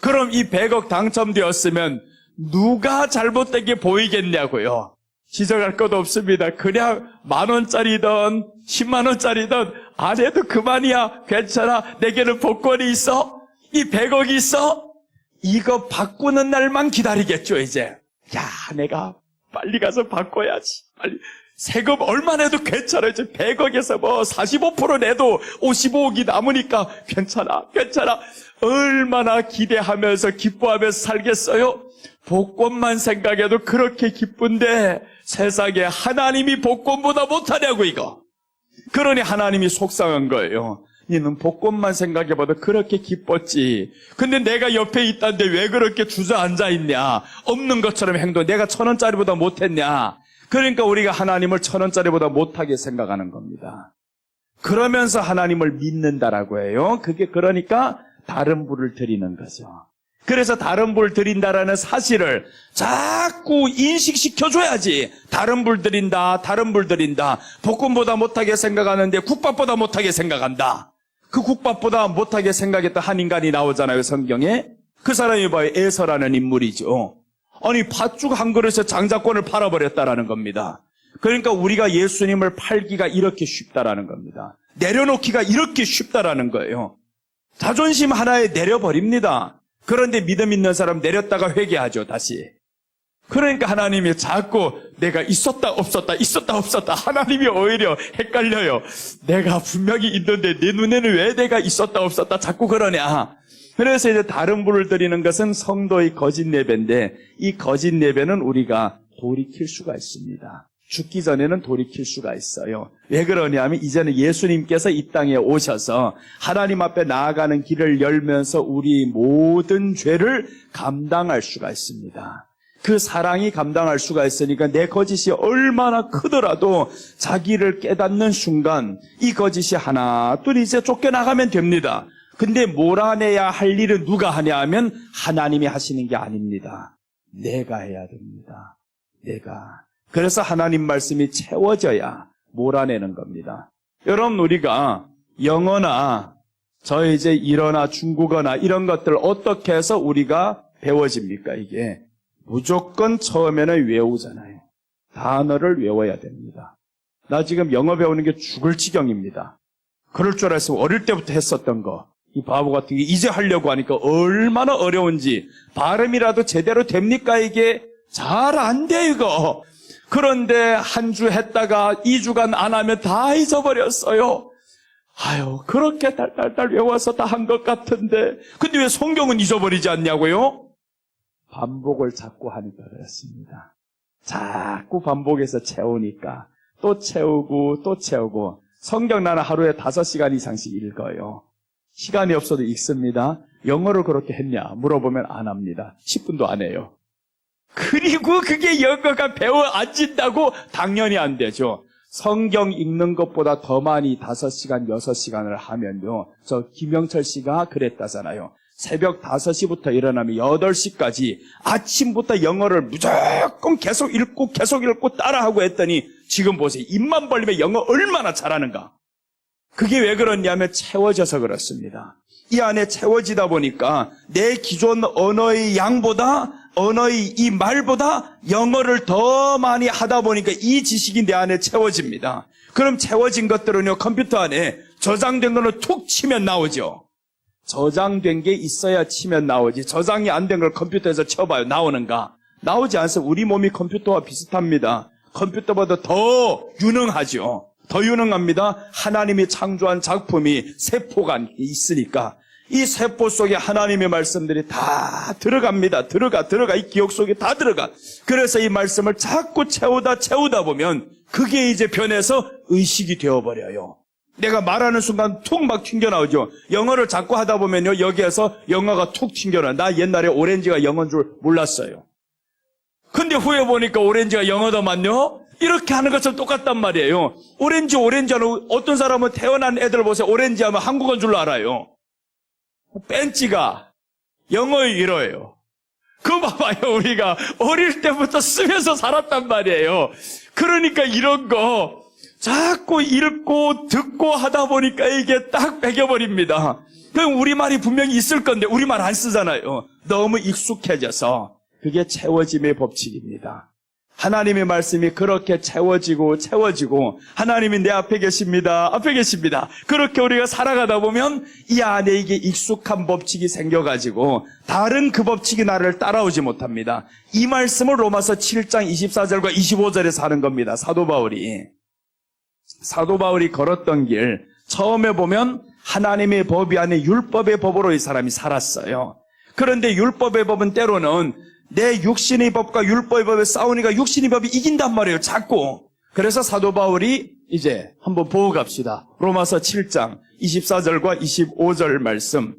그럼 이 100억 당첨되었으면 누가 잘못되게 보이겠냐고요. 지적할 것도 없습니다. 그냥 10,000원짜리든 100,000원짜리든 안 해도 그만이야. 괜찮아. 내게는 복권이 있어. 이 100억이 있어. 이거 바꾸는 날만 기다리겠죠, 이제. 야, 내가 빨리 가서 바꿔야지. 빨리. 세금 얼마 내도 괜찮아. 이제 100억에서 뭐 45% 내도 55억이 남으니까 괜찮아. 얼마나 기대하면서 기뻐하면서 살겠어요? 복권만 생각해도 그렇게 기쁜데 세상에 하나님이 복권보다 못하냐고, 이거. 그러니 하나님이 속상한 거예요. 너는 복권만 생각해봐도 그렇게 기뻤지. 근데 내가 옆에 있다는데 왜 그렇게 주저앉아 있냐. 없는 것처럼 행동. 내가 1,000원짜리보다 못했냐. 그러니까 우리가 하나님을 1,000원짜리보다 못하게 생각하는 겁니다. 그러면서 하나님을 믿는다라고 해요. 그게 그러니까 다른 불을 드리는 거죠. 그래서 다른 불 드린다라는 사실을 자꾸 인식시켜줘야지. 다른 불 드린다. 복권보다 못하게 생각하는데 국밥보다 못하게 생각한다. 그 국밥보다 못하게 생각했던 한 인간이 나오잖아요, 성경에. 그 사람이 봐요, 에서라는 인물이죠. 아니, 팥죽 한 그릇에 장자권을 팔아버렸다라는 겁니다. 그러니까 우리가 예수님을 팔기가 이렇게 쉽다라는 겁니다. 내려놓기가 이렇게 쉽다라는 거예요. 자존심 하나에 내려버립니다. 그런데 믿음 있는 사람 내렸다가 회개하죠, 다시. 그러니까 하나님이 자꾸 내가 있었다 없었다 하나님이 오히려 헷갈려요. 내가 분명히 있는데 내 눈에는 왜 내가 있었다 없었다 자꾸 그러냐. 그래서 이제 다른 불을 드리는 것은 성도의 거짓 예배인데 이 거짓 예배는 우리가 돌이킬 수가 있습니다. 죽기 전에는 돌이킬 수가 있어요. 왜 그러냐면 이제는 예수님께서 이 땅에 오셔서 하나님 앞에 나아가는 길을 열면서 우리 모든 죄를 감당할 수가 있습니다. 그 사랑이 감당할 수가 있으니까 내 거짓이 얼마나 크더라도 자기를 깨닫는 순간 이 거짓이 하나 둘 이제 쫓겨나가면 됩니다. 근데 몰아내야 할 일은 누가 하냐 하면 하나님이 하시는 게 아닙니다. 내가 해야 됩니다. 내가. 그래서 하나님 말씀이 채워져야 몰아내는 겁니다. 여러분, 우리가 영어나 이제 일어나 중국어나 이런 것들 어떻게 해서 우리가 배워집니까? 이게 무조건 처음에는 외우잖아요. 단어를 외워야 됩니다. 나 지금 영어 배우는 게 죽을 지경입니다. 그럴 줄 알았으면 어릴 때부터 했었던 거. 이 바보 같은 게 이제 하려고 하니까 얼마나 어려운지. 발음이라도 제대로 됩니까 이게? 잘 안 돼 이거. 그런데 한 주 했다가 2주간 안 하면 다 잊어버렸어요. 아유, 그렇게 달달달 외워서 다 한 것 같은데. 근데 왜 성경은 잊어버리지 않냐고요? 반복을 자꾸 하니까 그렇습니다. 자꾸 반복해서 채우니까 또 채우고 또 채우고. 성경 나는 하루에 5시간 이상씩 읽어요. 시간이 없어도 읽습니다. 영어를 그렇게 했냐 물어보면 안 합니다. 10분도 안 해요. 그리고 그게 영어가 배워 앉는다고? 당연히 안 되죠. 성경 읽는 것보다 더 많이 5시간, 6시간을 하면요. 저 김영철 씨가 그랬다잖아요. 새벽 5시부터 일어나면 8시까지 아침부터 영어를 무조건 계속 읽고 따라하고 했더니 지금 보세요. 입만 벌리면 영어 얼마나 잘하는가. 그게 왜 그렇냐면 채워져서 그렇습니다. 이 안에 채워지다 보니까 내 기존 언어의 양보다 언어의 이 말보다 영어를 더 많이 하다 보니까 이 지식이 내 안에 채워집니다. 그럼 채워진 것들은요, 컴퓨터 안에 저장된 거는 툭 치면 나오죠. 저장된 게 있어야 치면 나오지. 저장이 안 된 걸 컴퓨터에서 쳐봐요. 나오는가? 나오지 않습니다. 우리 몸이 컴퓨터와 비슷합니다. 컴퓨터보다 더 유능하죠. 더 유능합니다. 하나님이 창조한 작품이 세포가 있으니까 이 세포 속에 하나님의 말씀들이 다 들어갑니다. 들어가. 이 기억 속에 다 들어가. 그래서 이 말씀을 자꾸 채우다 보면 그게 이제 변해서 의식이 되어버려요. 내가 말하는 순간 툭 막 튕겨나오죠. 영어를 자꾸 하다 보면요, 여기에서 영어가 툭 튕겨나와요. 나 옛날에 오렌지가 영어인 줄 몰랐어요. 근데 후에 보니까 오렌지가 영어도 맞요? 이렇게 하는 것처럼 똑같단 말이에요. 오렌지 하는 어떤 사람은 태어난 애들 보세요. 오렌지 하면 한국어인 줄 알아요. 벤치가 영어의 일어예요. 그거 봐봐요. 우리가 어릴 때부터 쓰면서 살았단 말이에요. 그러니까 이런 거 자꾸 읽고 듣고 하다 보니까 이게 딱 배겨버립니다. 그럼 우리말이 분명히 있을 건데 우리말 안 쓰잖아요. 너무 익숙해져서 그게 채워짐의 법칙입니다. 하나님의 말씀이 그렇게 채워지고 하나님이 내 앞에 계십니다. 그렇게 우리가 살아가다 보면 이 안에 이게 익숙한 법칙이 생겨가지고 다른 그 법칙이 나를 따라오지 못합니다. 이 말씀을 로마서 7장 24절과 25절에서 하는 겁니다. 사도 바울이 걸었던 길 처음에 보면 하나님의 법이 아닌 율법의 법으로 이 사람이 살았어요. 그런데 율법의 법은 때로는 내 육신의 법과 율법의 법에 싸우니까 육신의 법이 이긴단 말이에요. 자꾸. 그래서 사도 바울이 이제 한번 보고 갑시다. 로마서 7장 24절과 25절 말씀.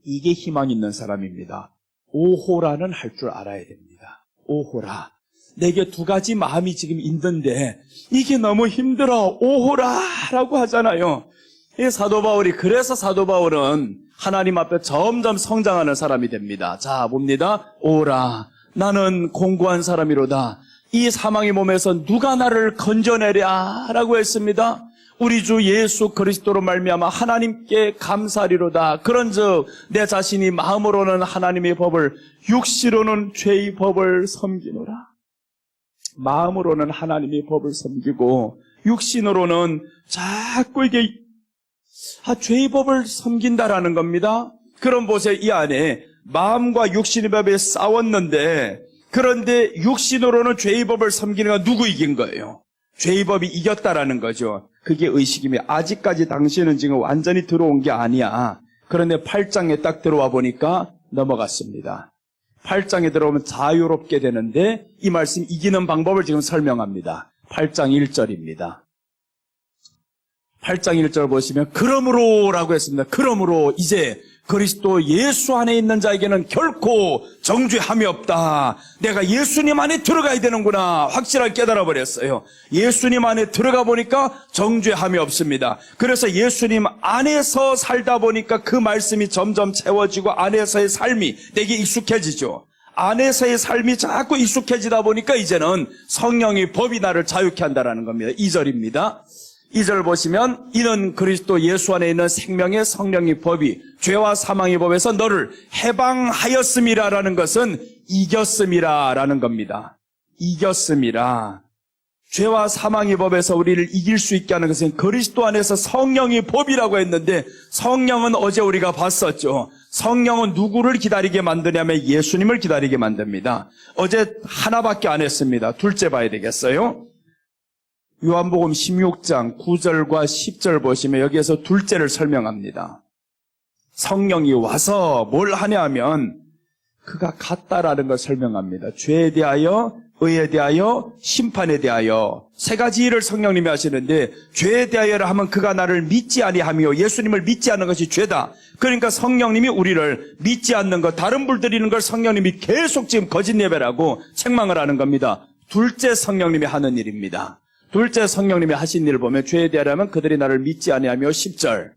이게 희망 있는 사람입니다. 오호라는 할 줄 알아야 됩니다. 오호라. 내게 두 가지 마음이 지금 있는데 이게 너무 힘들어. 오호라라고 하잖아요. 그래서 사도 바울은 하나님 앞에 점점 성장하는 사람이 됩니다. 자, 봅니다. 오라, 나는 공고한 사람이로다. 이 사망의 몸에서 누가 나를 건져내랴 라고 했습니다. 우리 주 예수 그리스도로 말미암아 하나님께 감사리로다. 그런즉 내 자신이 마음으로는 하나님의 법을, 육시로는 죄의 법을 섬기노라. 마음으로는 하나님의 법을 섬기고 육신으로는 자꾸 이게 죄의 법을 섬긴다라는 겁니다. 그럼 보세요. 이 안에 마음과 육신의 법에 싸웠는데, 그런데 육신으로는 죄의 법을 섬기는 건 누구 이긴 거예요? 죄의 법이 이겼다라는 거죠. 그게 의식이며 아직까지 당신은 지금 완전히 들어온 게 아니야. 그런데 8장에 딱 들어와 보니까 넘어갔습니다. 8장에 들어오면 자유롭게 되는데 이 말씀 이기는 방법을 지금 설명합니다. 8장 1절입니다. 8장 1절 보시면 그러므로라고 했습니다. 그러므로 이제 그리스도 예수 안에 있는 자에게는 결코 정죄함이 없다. 내가 예수님 안에 들어가야 되는구나. 확실하게 깨달아 버렸어요. 예수님 안에 들어가 보니까 정죄함이 없습니다. 그래서 예수님 안에서 살다 보니까 그 말씀이 점점 채워지고 안에서의 삶이 내게 익숙해지죠. 안에서의 삶이 자꾸 익숙해지다 보니까 이제는 성령의 법이 나를 자유케 한다는 겁니다. 2절입니다. 2절 보시면 이는 그리스도 예수 안에 있는 생명의 성령의 법이 죄와 사망의 법에서 너를 해방하였음이라라는 것은 이겼음이라라는 겁니다. 이겼음이라. 죄와 사망의 법에서 우리를 이길 수 있게 하는 것은 그리스도 안에서 성령의 법이라고 했는데, 성령은 어제 우리가 봤었죠. 성령은 누구를 기다리게 만드냐면 예수님을 기다리게 만듭니다. 어제 하나밖에 안 했습니다. 둘째 봐야 되겠어요. 요한복음 16장 9절과 10절 보시면 여기에서 둘째를 설명합니다. 성령이 와서 뭘 하냐면 그가 갔다라는 걸 설명합니다. 죄에 대하여, 의에 대하여, 심판에 대하여 세 가지 일을 성령님이 하시는데, 죄에 대하여를 하면 그가 나를 믿지 아니하며 예수님을 믿지 않는 것이 죄다. 그러니까 성령님이 우리를 믿지 않는 것, 다른 불 드리는 걸 성령님이 계속 지금 거짓 예배라고 책망을 하는 겁니다. 둘째 성령님이 하는 일입니다. 둘째 성령님이 하신 일을 보면 죄에 대하여라면 그들이 나를 믿지 아니하며 10절,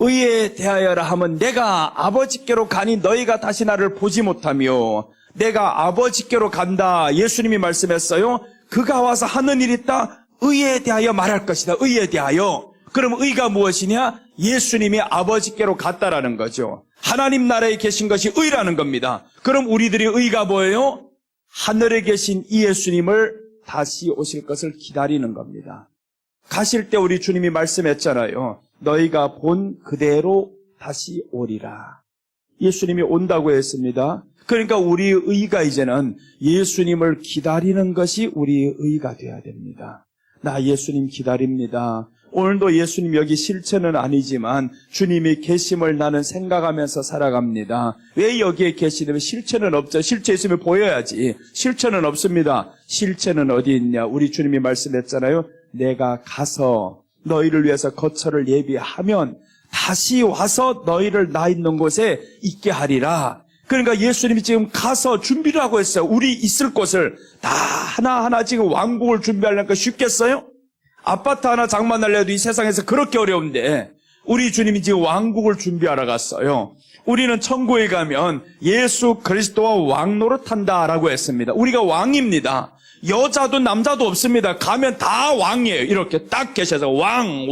의에 대하여라 하면 내가 아버지께로 가니 너희가 다시 나를 보지 못하며, 내가 아버지께로 간다. 예수님이 말씀했어요. 그가 와서 하는 일이 있다. 의에 대하여 말할 것이다. 의에 대하여. 그럼 의가 무엇이냐? 예수님이 아버지께로 갔다라는 거죠. 하나님 나라에 계신 것이 의라는 겁니다. 그럼 우리들이 의가 뭐예요? 하늘에 계신 이 예수님을 다시 오실 것을 기다리는 겁니다. 가실 때 우리 주님이 말씀했잖아요. 너희가 본 그대로 다시 오리라. 예수님이 온다고 했습니다. 그러니까 우리의 의가 이제는 예수님을 기다리는 것이 우리의 의가 되어야 됩니다. 나 예수님 기다립니다. 오늘도 예수님 여기 실체는 아니지만 주님이 계심을 나는 생각하면서 살아갑니다. 왜 여기에 계시냐면 실체는 없죠. 실체 있으면 보여야지. 실체는 없습니다. 실체는 어디 있냐? 우리 주님이 말씀했잖아요. 내가 가서 너희를 위해서 거처를 예비하면 다시 와서 너희를 나 있는 곳에 있게 하리라. 그러니까 예수님이 지금 가서 준비를 하고 있어요. 우리 있을 곳을 다 하나하나 지금 왕국을 준비하려니까 쉽겠어요? 아파트 하나 장만하려 해도 이 세상에서 그렇게 어려운데 우리 주님이 지금 왕국을 준비하러 갔어요. 우리는 천국에 가면 예수 그리스도와 왕 노릇한다라고 했습니다. 우리가 왕입니다. 여자도 남자도 없습니다. 가면 다 왕이에요. 이렇게 딱 계셔서 왕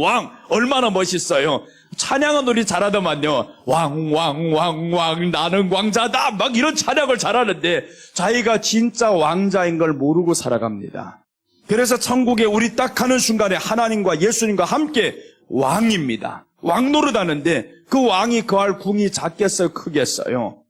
얼마나 멋있어요. 찬양은 우리 잘하더만요. 왕 나는 왕자다 막 이런 찬양을 잘하는데 자기가 진짜 왕자인 걸 모르고 살아갑니다. 그래서 천국에 우리 딱 가는 순간에 하나님과 예수님과 함께 왕입니다. 왕 노릇하는데 그 왕이 거할 궁이 작겠어요? 크겠어요?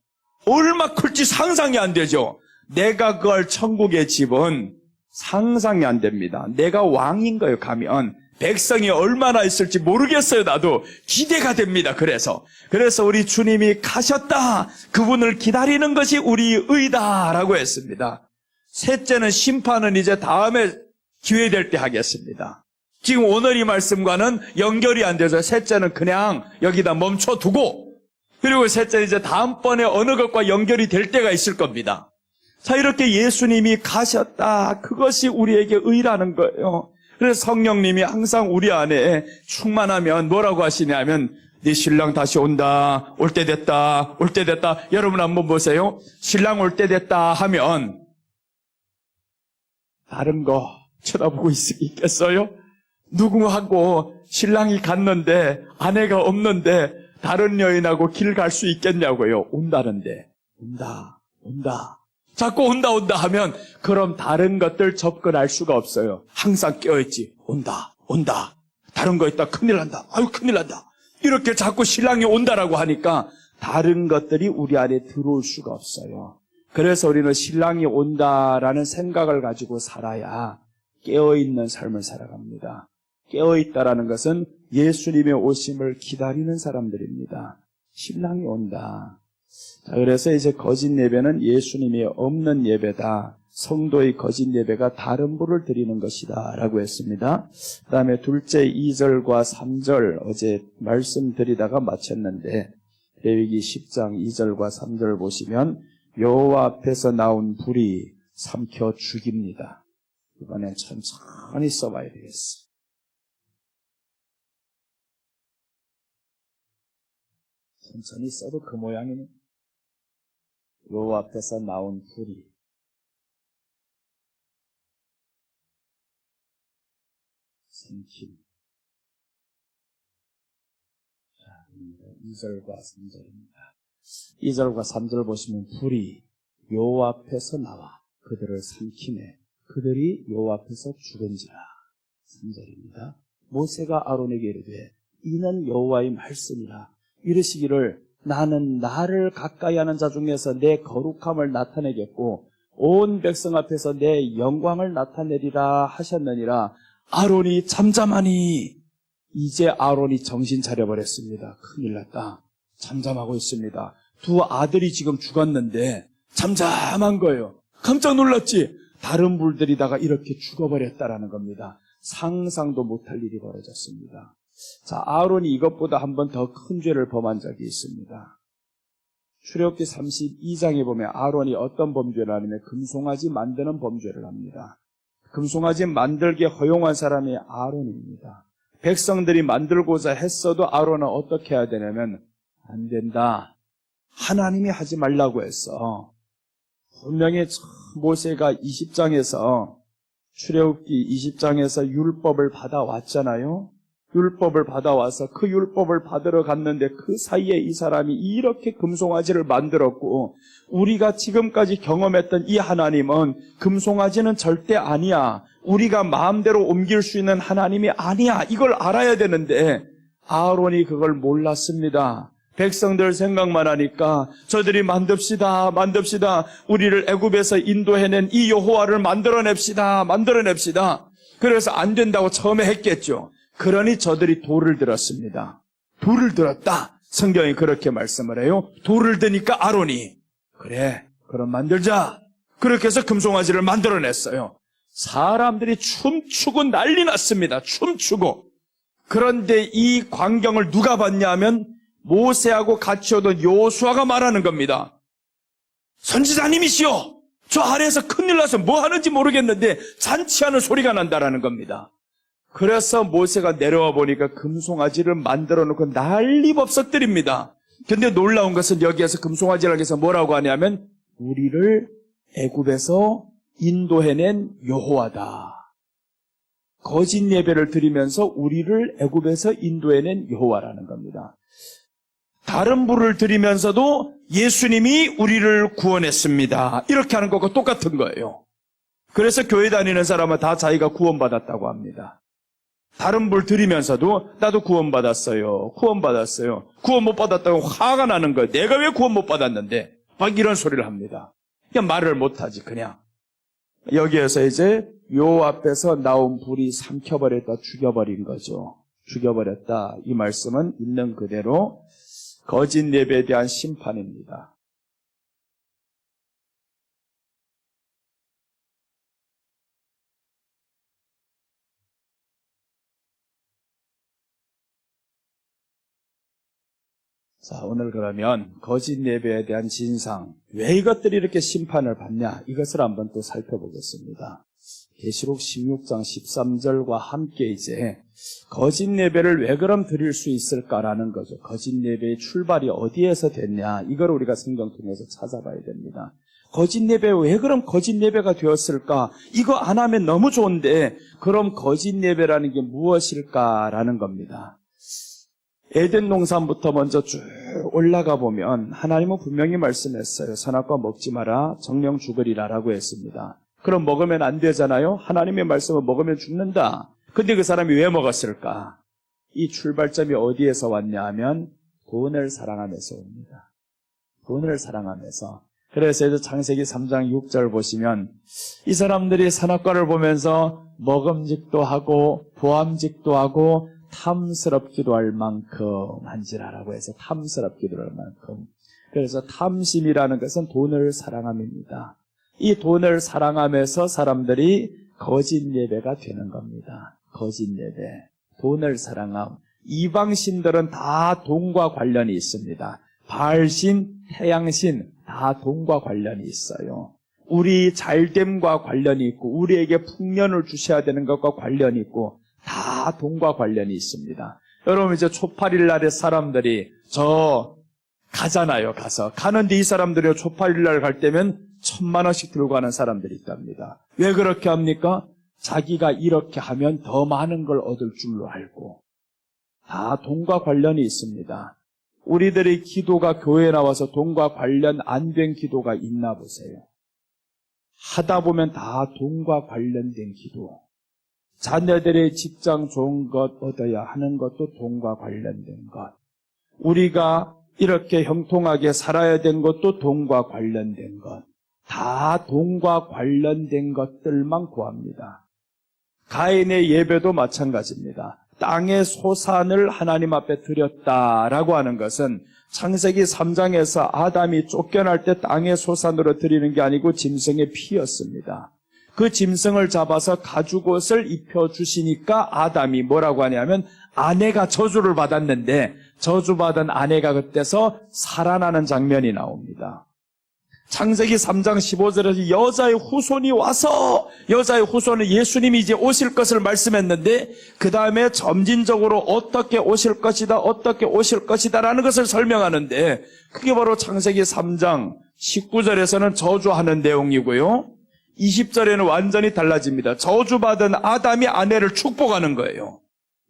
얼마 클지 상상이 안 되죠. 내가 거할 천국의 집은 상상이 안 됩니다. 내가 왕인 거예요. 가면 백성이 얼마나 있을지 모르겠어요. 나도 기대가 됩니다. 그래서 우리 주님이 가셨다. 그분을 기다리는 것이 우리 의다라고 했습니다. 셋째는 심판은 이제 다음에 기회 될 때 하겠습니다. 지금 오늘 이 말씀과는 연결이 안 돼서 셋째는 그냥 여기다 멈춰두고, 그리고 셋째는 이제 다음번에 어느 것과 연결이 될 때가 있을 겁니다. 자, 이렇게 예수님이 가셨다. 그것이 우리에게 의라는 거예요. 그래서 성령님이 항상 우리 안에 충만하면 뭐라고 하시냐면 네 신랑 다시 온다. 올 때 됐다. 올 때 됐다. 여러분 한번 보세요. 신랑 올 때 됐다 하면 다른 거 쳐다보고 있겠어요? 누구하고 신랑이 갔는데 아내가 없는데 다른 여인하고 길 갈 수 있겠냐고요. 온다는데. 온다. 자꾸 온다 하면 그럼 다른 것들 접근할 수가 없어요. 항상 깨어있지. 온다. 다른 거 있다. 큰일 난다. 아유 큰일 난다. 이렇게 자꾸 신랑이 온다라고 하니까 다른 것들이 우리 안에 들어올 수가 없어요. 그래서 우리는 신랑이 온다라는 생각을 가지고 살아야 깨어있는 삶을 살아갑니다. 깨어있다라는 것은 예수님의 오심을 기다리는 사람들입니다. 신랑이 온다. 자, 그래서 이제 거짓 예배는 예수님이 없는 예배다. 성도의 거짓 예배가 다른 불을 드리는 것이다 라고 했습니다. 그 다음에 둘째 2절과 3절 어제 말씀드리다가 마쳤는데 레위기 10장 2절과 3절 보시면 여호와 앞에서 나온 불이 삼켜 죽입니다. 이번엔 천천히 써봐야 되겠어. 천천히 써도 그 모양이네. 여호와 앞에서 나온 불이 삼킴. 2절과 3절입니다. 2절과 3절 보시면 불이 여호와 앞에서 나와 그들을 삼키네. 그들이 여호와 앞에서 죽은지라. 3절입니다. 모세가 아론에게 이르되 이는 여호와의 말씀이라. 이르시기를 나는 나를 가까이 하는 자 중에서 내 거룩함을 나타내겠고 온 백성 앞에서 내 영광을 나타내리라 하셨느니라. 아론이 잠잠하니. 이제 아론이 정신 차려버렸습니다. 큰일 났다. 잠잠하고 있습니다. 두 아들이 지금 죽었는데 잠잠한 거예요. 깜짝 놀랐지. 다른 불들이다가 이렇게 죽어버렸다라는 겁니다. 상상도 못할 일이 벌어졌습니다. 자, 아론이 이것보다 한 번 더 큰 죄를 범한 적이 있습니다. 출애굽기 32장에 보면 아론이 어떤 범죄를 하냐면 금송아지 만드는 범죄를 합니다. 금송아지 만들게 허용한 사람이 아론입니다. 백성들이 만들고자 했어도 아론은 어떻게 해야 되냐면 안 된다. 하나님이 하지 말라고 했어. 분명히 모세가 20장에서 출애굽기 20장에서 율법을 받아왔잖아요. 율법을 받아와서 그 율법을 받으러 갔는데 그 사이에 이 사람이 이렇게 금송아지를 만들었고 우리가 지금까지 경험했던 이 하나님은 금송아지는 절대 아니야. 우리가 마음대로 옮길 수 있는 하나님이 아니야. 이걸 알아야 되는데 아론이 그걸 몰랐습니다. 백성들 생각만 하니까 저들이 만듭시다. 우리를 애굽에서 인도해낸 이 여호와를 만들어냅시다. 그래서 안 된다고 처음에 했겠죠. 그러니 저들이 돌을 들었습니다. 돌을 들었다. 성경이 그렇게 말씀을 해요. 돌을 드니까 아론이 그래, 그럼 만들자. 그렇게 해서 금송아지를 만들어냈어요. 사람들이 춤추고 난리 났습니다. 춤추고. 그런데 이 광경을 누가 봤냐 하면 모세하고 같이 오던 여호수아가 말하는 겁니다. 선지자님이시여, 저 아래에서 큰일 나서 뭐 하는지 모르겠는데 잔치하는 소리가 난다라는 겁니다. 그래서 모세가 내려와 보니까 금송아지를 만들어 놓고 난리법석들입니다. 근데 놀라운 것은 여기에서 금송아지라고 해서 뭐라고 하냐면 우리를 애굽에서 인도해낸 여호와다. 거짓 예배를 드리면서 우리를 애굽에서 인도해낸 여호와라는 겁니다. 다른 불을 드리면서도 예수님이 우리를 구원했습니다. 이렇게 하는 것과 똑같은 거예요. 그래서 교회 다니는 사람은 다 자기가 구원받았다고 합니다. 다른 불 드리면서도 나도 구원받았어요. 구원 못 받았다고 화가 나는 거예요. 내가 왜 구원 못 받았는데? 막 이런 소리를 합니다. 그냥 말을 못하지 그냥. 여기에서 이제 요 앞에서 나온 불이 삼켜버렸다, 죽여버린 거죠. 죽여버렸다. 이 말씀은 있는 그대로 거짓 예배에 대한 심판입니다. 자, 오늘 그러면 거짓 예배에 대한 진상, 왜 이것들이 이렇게 심판을 받냐, 이것을 한번 또 살펴보겠습니다. 계시록 16장 13절과 함께 이제 거짓 예배를 왜 그럼 드릴 수 있을까라는 거죠. 거짓 예배의 출발이 어디에서 됐냐, 이걸 우리가 성경 통해서 찾아봐야 됩니다. 거짓 예배, 왜 그럼 거짓 예배가 되었을까? 이거 안 하면 너무 좋은데 그럼 거짓 예배라는 게 무엇일까라는 겁니다. 에덴 동산부터 먼저 쭉 올라가 보면 하나님은 분명히 말씀했어요. 선악과 먹지 마라, 정령 죽으리라 라고 했습니다. 그럼 먹으면 안 되잖아요. 하나님의 말씀을 먹으면 죽는다. 근데 그 사람이 왜 먹었을까? 이 출발점이 어디에서 왔냐 하면 돈을 사랑하면서 옵니다. 돈을 사랑하면서. 그래서 이제 창세기 3장 6절 보시면 이 사람들이 선악과를 보면서 먹음직도 하고 보암직도 하고 탐스럽기도 할 만큼 한지라라고 해서 탐스럽기도 할 만큼. 그래서 탐심이라는 것은 돈을 사랑함입니다. 이 돈을 사랑하면서 사람들이 거짓 예배가 되는 겁니다. 거짓 예배. 돈을 사랑함. 이방신들은 다 돈과 관련이 있습니다. 바알신, 태양신 다 돈과 관련이 있어요. 우리 잘됨과 관련이 있고 우리에게 풍년을 주셔야 되는 것과 관련이 있고 다 돈과 관련이 있습니다. 여러분 이제 초팔일 날에 사람들이 저 가잖아요. 가는데 이 사람들이 초팔일 날 갈 때면 1,000만 원씩 들고 가는 사람들이 있답니다. 왜 그렇게 합니까? 자기가 이렇게 하면 더 많은 걸 얻을 줄로 알고. 다 돈과 관련이 있습니다. 우리들의 기도가 교회에 나와서 돈과 관련 안 된 기도가 있나 보세요. 하다 보면 다 돈과 관련된 기도. 자녀들의 직장 좋은 것 얻어야 하는 것도 돈과 관련된 것. 우리가 이렇게 형통하게 살아야 된 것도 돈과 관련된 것. 다 돈과 관련된 것들만 구합니다. 가인의 예배도 마찬가지입니다. 땅의 소산을 하나님 앞에 드렸다라고 하는 것은 창세기 3장에서 아담이 쫓겨날 때 땅의 소산으로 드리는 게 아니고 짐승의 피였습니다. 그 짐승을 잡아서 가죽옷을 입혀주시니까 아담이 뭐라고 하냐면 아내가 저주를 받았는데 저주받은 아내가 그때서 살아나는 장면이 나옵니다. 창세기 3장 15절에서 여자의 후손이 와서 여자의 후손은 예수님이 이제 오실 것을 말씀했는데 그 다음에 점진적으로 어떻게 오실 것이다 어떻게 오실 것이다 라는 것을 설명하는데 그게 바로 창세기 3장 19절에서는 저주하는 내용이고요. 20절에는 완전히 달라집니다. 저주받은 아담이 아내를 축복하는 거예요.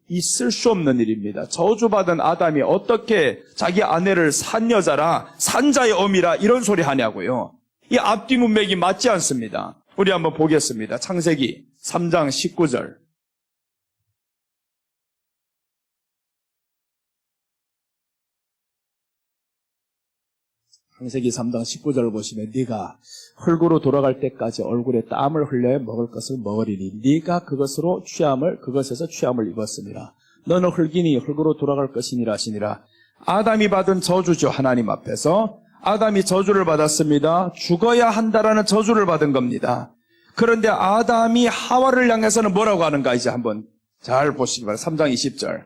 있을 수 없는 일입니다. 저주받은 아담이 어떻게 자기 아내를 산 여자라 산자의 어미라 이런 소리 하냐고요. 이 앞뒤 문맥이 맞지 않습니다. 우리 한번 보겠습니다. 창세기 3장 19절. 창세기 3장 19절을 보시면 네가 흙으로 돌아갈 때까지 얼굴에 땀을 흘려야 먹을 것을 먹으리니 네가 그것에서 취함을 입었습니다. 너는 흙이니 흙으로 돌아갈 것이니라 하시니라. 아담이 받은 저주죠. 하나님 앞에서 아담이 저주를 받았습니다. 죽어야 한다라는 저주를 받은 겁니다. 그런데 아담이 하와를 향해서는 뭐라고 하는가 이제 한번 잘 보시기 바랍니다. 3장 20절.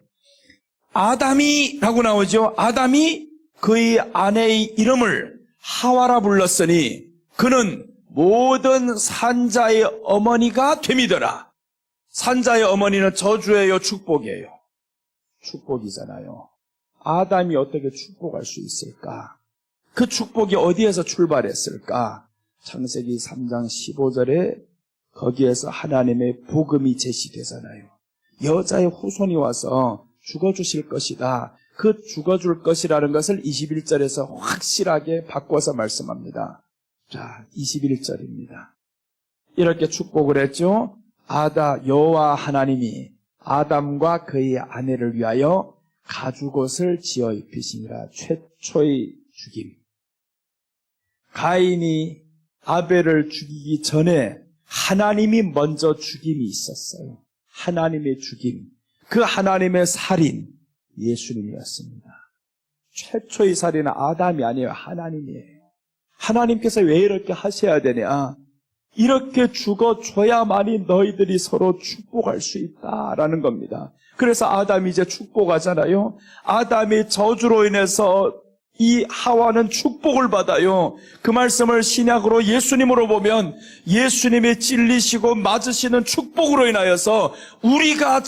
아담이라고 나오죠. 아담이 그의 아내의 이름을 하와라 불렀으니 그는 모든 산자의 어머니가 됨이더라. 산자의 어머니는 저주예요, 축복이에요? 축복이잖아요. 아담이 어떻게 축복할 수 있을까? 그 축복이 어디에서 출발했을까? 창세기 3장 15절에 거기에서 하나님의 복음이 제시되잖아요. 여자의 후손이 와서 죽어주실 것이다. 그 죽어줄 것이라는 것을 21절에서 확실하게 바꿔서 말씀합니다. 자, 21절입니다. 이렇게 축복을 했죠. 여호와 하나님이 아담과 그의 아내를 위하여 가죽옷을 지어 입히시니라. 최초의 죽임. 가인이 아벨을 죽이기 전에 하나님이 먼저 죽임이 있었어요. 하나님의 죽임. 그 하나님의 살인. 예수님이었습니다. 최초의 살인은 아담이 아니에요. 하나님이에요. 하나님께서 왜 이렇게 하셔야 되냐? 이렇게 죽어줘야만이 너희들이 서로 축복할 수 있다라는 겁니다. 그래서 아담이 이제 축복하잖아요. 아담이 저주로 인해서 이 하와는 축복을 받아요. 그 말씀을 신약으로 예수님으로 보면 예수님이 찔리시고 맞으시는 축복으로 인하여서 우리가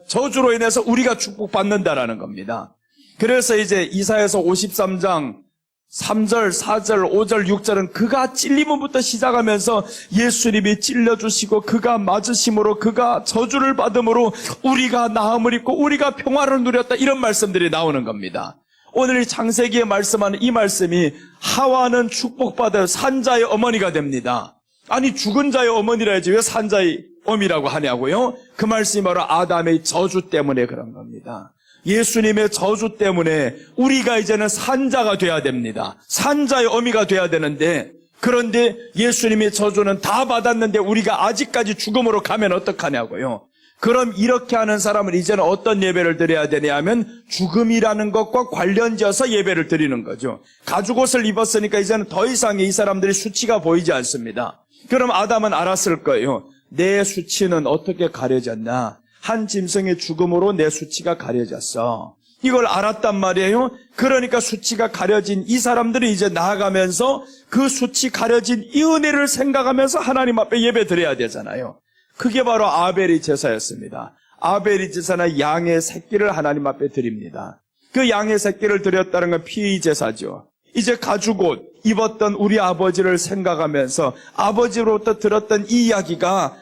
저주로 인해서 우리가 축복받는다라는 겁니다. 그래서 이제 이사야서 53장 3절, 4절, 5절, 6절은 그가 찔림부터 시작하면서 예수님이 찔려주시고 그가 맞으심으로 그가 저주를 받음으로 우리가 나음을 입고 우리가 평화를 누렸다 이런 말씀들이 나오는 겁니다. 오늘 이 창세기에 말씀하는 이 말씀이 하와는 축복받아요. 산자의 어머니가 됩니다. 아니 죽은 자의 어머니라 해야지 왜 산자의 어미라고 하냐고요? 그 말씀이 바로 아담의 저주 때문에 그런 겁니다. 예수님의 저주 때문에 우리가 이제는 산자가 돼야 됩니다. 산자의 어미가 돼야 되는데 그런데 예수님의 저주는 다 받았는데 우리가 아직까지 죽음으로 가면 어떡하냐고요? 그럼 이렇게 하는 사람은 이제는 어떤 예배를 드려야 되냐 하면 죽음이라는 것과 관련지어서 예배를 드리는 거죠. 가죽옷을 입었으니까 이제는 더 이상 이 사람들의 수치가 보이지 않습니다. 그럼 아담은 알았을 거예요. 내 수치는 어떻게 가려졌나? 한 짐승의 죽음으로 내 수치가 가려졌어. 이걸 알았단 말이에요. 그러니까 수치가 가려진 이 사람들이 이제 나아가면서 그 수치 가려진 이 은혜를 생각하면서 하나님 앞에 예배 드려야 되잖아요. 그게 바로 아벨의 제사였습니다. 아벨의 제사는 양의 새끼를 하나님 앞에 드립니다. 그 양의 새끼를 드렸다는 건 피의 제사죠. 이제 가죽옷 입었던 우리 아버지를 생각하면서 아버지로부터 들었던 이 이야기가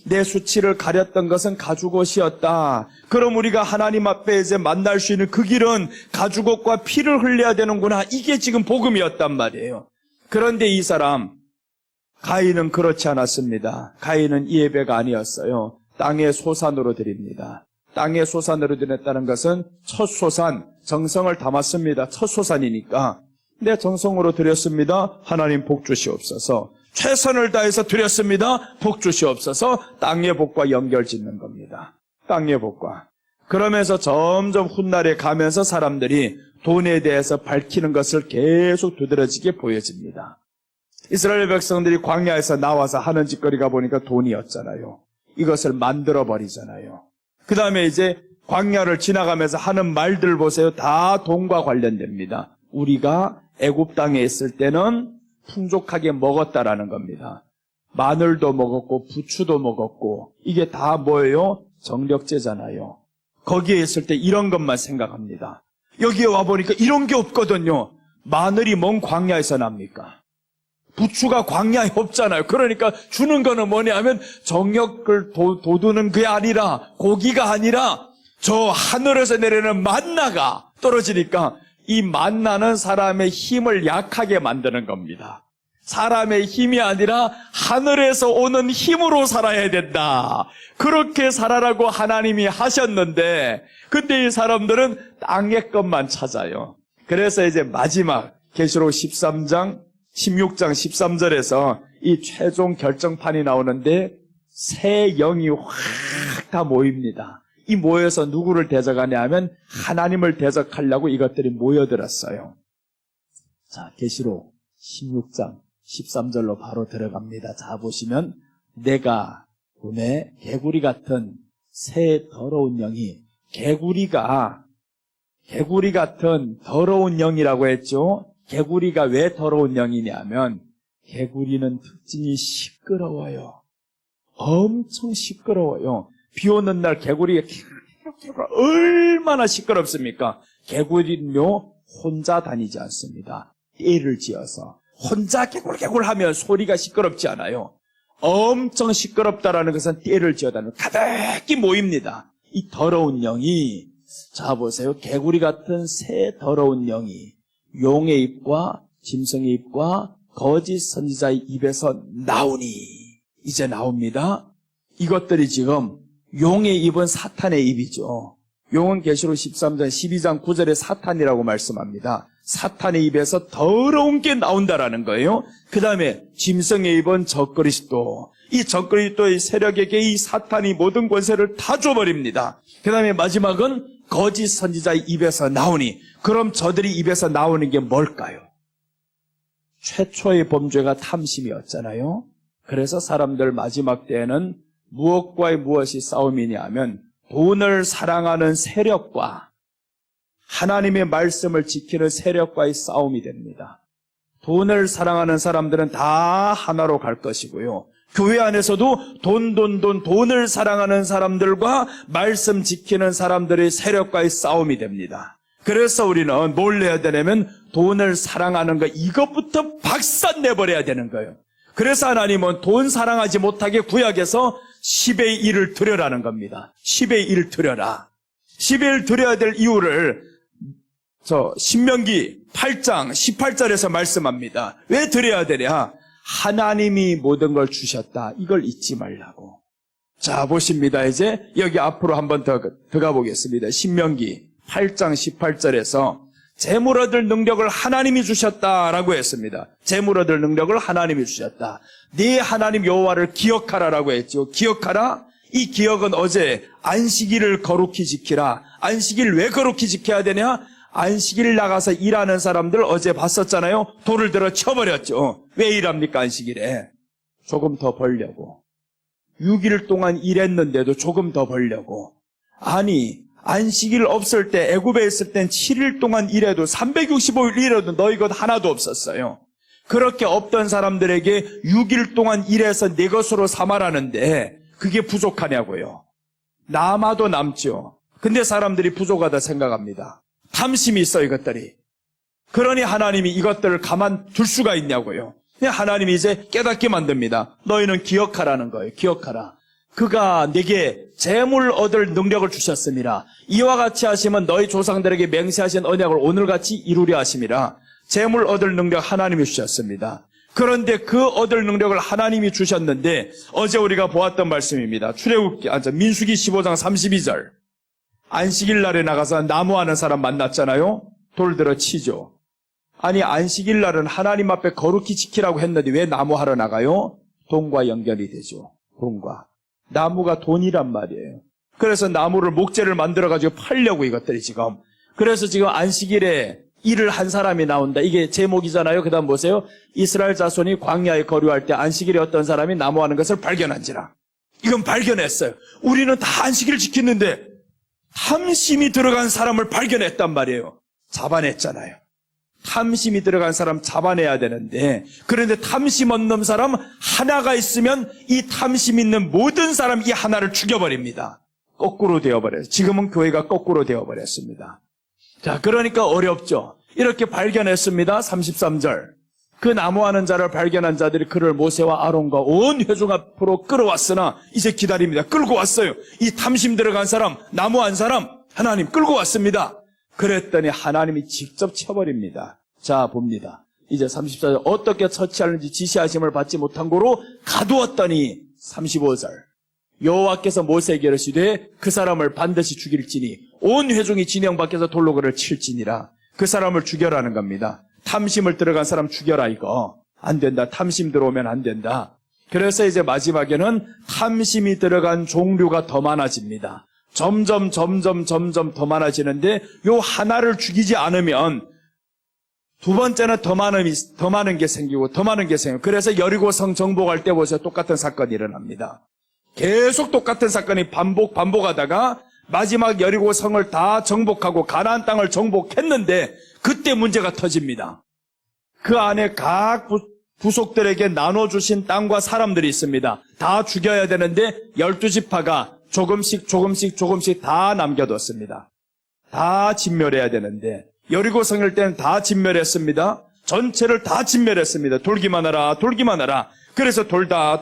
내 수치를 가렸던 것은 가죽옷이었다. 그럼 우리가 하나님 앞에 이제 만날 수 있는 그 길은 가죽옷과 피를 흘려야 되는구나. 이게 지금 복음이었단 말이에요. 그런데 이 사람 가인은 그렇지 않았습니다. 가인은 이 예배가 아니었어요. 땅의 소산으로 드립니다. 땅의 소산으로 드렸다는 것은 첫 소산, 정성을 담았습니다. 첫 소산이니까. 내 정성으로 드렸습니다. 하나님 복 주시옵소서. 최선을 다해서 드렸습니다. 복 주시옵소서. 땅의 복과 연결 짓는 겁니다. 땅의 복과. 그러면서 점점 훗날에 가면서 사람들이 돈에 대해서 밝히는 것을 계속 두드러지게 보여집니다. 이스라엘 백성들이 광야에서 나와서 하는 짓거리가 보니까 돈이었잖아요. 이것을 만들어 버리잖아요. 그 다음에 이제 광야를 지나가면서 하는 말들 보세요. 다 돈과 관련됩니다. 우리가 애굽 땅에 있을 때는 풍족하게 먹었다라는 겁니다. 마늘도 먹었고 부추도 먹었고 이게 다 뭐예요? 정력제잖아요. 거기에 있을 때 이런 것만 생각합니다. 여기에 와보니까 이런 게 없거든요. 마늘이 먼 광야에서 납니까? 부추가 광야에 없잖아요. 그러니까 주는 거는 뭐냐면 정력을 돋우는 게 아니라 고기가 아니라 저 하늘에서 내리는 만나가 떨어지니까 이 만나는 사람의 힘을 약하게 만드는 겁니다. 사람의 힘이 아니라 하늘에서 오는 힘으로 살아야 된다. 그렇게 살아라고 하나님이 하셨는데 근데 이 사람들은 땅의 것만 찾아요. 그래서 이제 마지막 계시록 16장 13절에서 이 최종 결정판이 나오는데 새 영이 확 다 모입니다. 이 모여서 누구를 대적하냐 하면 하나님을 대적하려고 이것들이 모여들었어요. 자, 계시록 16장 13절로 바로 들어갑니다. 자, 보시면 내가 봄에 개구리 같은 새 더러운 영이 개구리 같은 더러운 영이라고 했죠. 개구리가 왜 더러운 영이냐면 개구리는 특징이 시끄러워요. 엄청 시끄러워요. 비 오는 날 개구리가 얼마나 시끄럽습니까? 개구리는요 혼자 다니지 않습니다. 떼를 지어서 혼자 개굴개굴 하면 소리가 시끄럽지 않아요. 엄청 시끄럽다라는 것은 떼를 지어다니는 가득히 모입니다. 이 더러운 영이 자 보세요. 개구리 같은 새 더러운 영이 용의 입과 짐승의 입과 거짓 선지자의 입에서 나오니 이제 나옵니다. 이것들이 지금 용의 입은 사탄의 입이죠. 용은 계시록 13장 12장 9절에 사탄이라고 말씀합니다. 사탄의 입에서 더러운 게 나온다라는 거예요. 그 다음에 짐승의 입은 적그리스도. 이 적그리스도의 세력에게 이 사탄이 모든 권세를 다 줘버립니다. 그 다음에 마지막은 거짓 선지자의 입에서 나오니 그럼 저들이 입에서 나오는 게 뭘까요? 최초의 범죄가 탐심이었잖아요. 그래서 사람들 마지막 때에는 무엇과의 무엇이 싸움이냐 하면 돈을 사랑하는 세력과 하나님의 말씀을 지키는 세력과의 싸움이 됩니다. 돈을 사랑하는 사람들은 다 하나로 갈 것이고요. 교회 안에서도 돈을 사랑하는 사람들과 말씀 지키는 사람들의 세력과의 싸움이 됩니다. 그래서 우리는 뭘 해야 되냐면 돈을 사랑하는 거 이것부터 박살내버려야 되는 거예요. 그래서 하나님은 돈 사랑하지 못하게 구약에서 10의 1을 드려라는 겁니다. 10의 1을 드려라. 10의 1 드려야 될 이유를 신명기 8장 18절에서 말씀합니다. 왜 드려야 되냐? 하나님이 모든 걸 주셨다. 이걸 잊지 말라고. 자, 보십니다. 이제 여기 앞으로 한번 더 가보겠습니다. 신명기 8장 18절에서 재물 얻을 능력을 하나님이 주셨다라고 했습니다. 재물 얻을 능력을 하나님이 주셨다. 네 하나님 여호와를 기억하라라고 했죠. 기억하라. 이 기억은 어제 안식일을 거룩히 지키라. 안식일 왜 거룩히 지켜야 되냐? 안식일 나가서 일하는 사람들 어제 봤었잖아요. 돌을 들어 쳐버렸죠. 왜 일합니까 안식일에? 조금 더 벌려고. 6일 동안 일했는데도 조금 더 벌려고. 아니 안식일 없을 때 애굽에 있을 땐 7일 동안 일해도 365일 일해도 너희 것 하나도 없었어요. 그렇게 없던 사람들에게 6일 동안 일해서 내 것으로 삼아라는데 그게 부족하냐고요. 남아도 남죠. 근데 사람들이 부족하다 생각합니다. 탐심이 있어 이것들이. 그러니 하나님이 이것들을 가만둘 수가 있냐고요. 하나님이 이제 깨닫게 만듭니다. 너희는 기억하라는 거예요. 기억하라. 그가 내게 재물 얻을 능력을 주셨습니다. 이와 같이 하시면 너희 조상들에게 맹세하신 언약을 오늘같이 이루려 하심이라. 재물 얻을 능력 하나님이 주셨습니다. 그런데 그 얻을 능력을 하나님이 주셨는데 어제 우리가 보았던 말씀입니다. 민수기 15장 32절. 안식일 날에 나가서 나무하는 사람 만났잖아요. 돌 들어 치죠. 아니 안식일 날은 하나님 앞에 거룩히 지키라고 했는데 왜 나무하러 나가요? 돈과 연결이 되죠. 돈과. 나무가 돈이란 말이에요. 그래서 나무를 목재를 만들어가지고 팔려고 이것들이 지금. 그래서 지금 안식일에 일을 한 사람이 나온다. 이게 제목이잖아요. 그 다음 보세요. 이스라엘 자손이 광야에 거류할 때 안식일에 어떤 사람이 나무하는 것을 발견한지라. 이건 발견했어요. 우리는 다 안식일을 지키는데 탐심이 들어간 사람을 발견했단 말이에요. 잡아냈잖아요. 탐심이 들어간 사람 잡아내야 되는데 그런데 탐심 없는 사람 하나가 있으면 이 탐심 있는 모든 사람 이 하나를 죽여버립니다. 거꾸로 되어버려요. 지금은 교회가 거꾸로 되어버렸습니다. 자, 그러니까 어렵죠. 이렇게 발견했습니다. 33절. 그 나무하는 자를 발견한 자들이 그를 모세와 아론과 온 회중 앞으로 끌어왔으나 이제 기다립니다. 끌고 왔어요. 이 탐심 들어간 사람, 나무한 사람 하나님 끌고 왔습니다. 그랬더니 하나님이 직접 쳐버립니다. 자, 봅니다. 이제 34절 어떻게 처치하는지 지시하심을 받지 못한 고로 가두었더니 35절 여호와께서 모세에게 이르시되 그 사람을 반드시 죽일지니 온 회중이 진영 밖에서 돌로 그를 칠지니라. 그 사람을 죽여라는 겁니다. 탐심을 들어간 사람 죽여라 이거. 안 된다. 탐심 들어오면 안 된다. 그래서 이제 마지막에는 탐심이 들어간 종류가 더 많아집니다. 점점 더 많아지는데 요 하나를 죽이지 않으면 두 번째는 더 많은 게 생기고 더 많은 게 생기고 그래서 여리고성 정복할 때 보세요. 똑같은 사건이 일어납니다. 계속 똑같은 사건이 반복하다가 마지막 여리고성을 다 정복하고 가나안 땅을 정복했는데 그때 문제가 터집니다. 그 안에 각 부속들에게 나눠주신 땅과 사람들이 있습니다. 다 죽여야 되는데 12지파가 조금씩 다 남겨뒀습니다. 다 진멸해야 되는데 여리고성일 때는 다 진멸했습니다. 전체를 다 진멸했습니다. 돌기만 하라. 그래서 돌다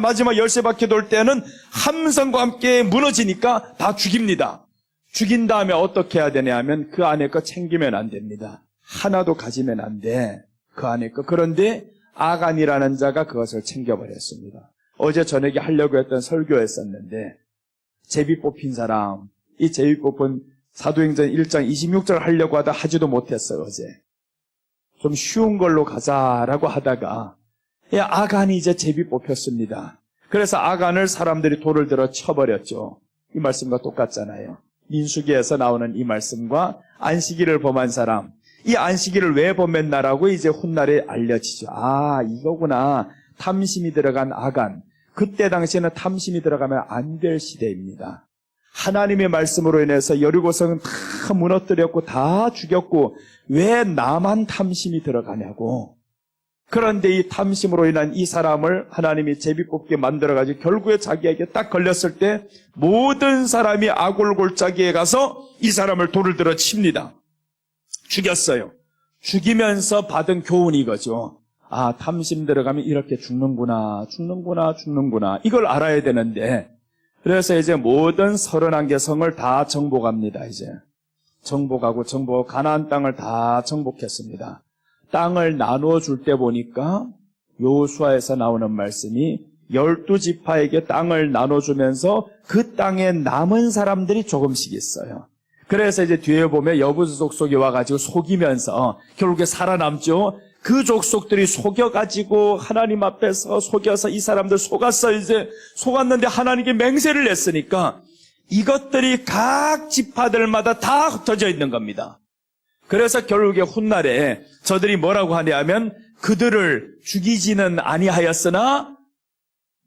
마지막 13바퀴 돌 때는 함성과 함께 무너지니까 다 죽입니다. 죽인 다음에 어떻게 해야 되냐 하면 그 안에 거 챙기면 안 됩니다. 하나도 가지면 안 돼. 그 안에 거. 그런데 아간이라는 자가 그것을 챙겨버렸습니다. 어제 저녁에 하려고 했던 설교였었는데 제비 뽑힌 사람, 이 제비 뽑은 사도행전 1장 26절 하려고 하다 하지도 못했어요. 어제. 좀 쉬운 걸로 가자라고 하다가 아간이 이제 제비 뽑혔습니다. 그래서 아간을 사람들이 돌을 들어 쳐버렸죠. 이 말씀과 똑같잖아요. 민수기에서 나오는 이 말씀과 안식일을 범한 사람, 이 안식일을 왜 범했나라고 이제 훗날에 알려지죠. 아, 이거구나. 탐심이 들어간 아간. 그때 당시에는 탐심이 들어가면 안 될 시대입니다. 하나님의 말씀으로 인해서 여리고성은 다 무너뜨렸고 다 죽였고 왜 나만 탐심이 들어가냐고. 그런데 이 탐심으로 인한 이 사람을 하나님이 제비 뽑게 만들어가지고 결국에 자기에게 딱 걸렸을 때 모든 사람이 아골골짜기에 가서 이 사람을 돌을 들어 칩니다. 죽였어요. 죽이면서 받은 교훈이 이거죠. 아, 탐심 들어가면 이렇게 죽는구나. 이걸 알아야 되는데 그래서 이제 모든 31개 성을 다 정복합니다. 이제 정복하고 가나안 땅을 다 정복했습니다. 땅을 나누어 줄 때 보니까 여호수아에서 나오는 말씀이 12지파에게 땅을 나눠주면서 그 땅에 남은 사람들이 조금씩 있어요. 그래서 이제 뒤에 보면 여부수 족속이 와가지고 속이면서 결국에 살아남죠. 그 족속들이 속여가지고 하나님 앞에서 속여서 이 사람들 속았는데 하나님께 맹세를 했으니까 이것들이 각 지파들마다 다 흩어져 있는 겁니다. 그래서 결국에 훗날에 저들이 뭐라고 하냐면 그들을 죽이지는 아니하였으나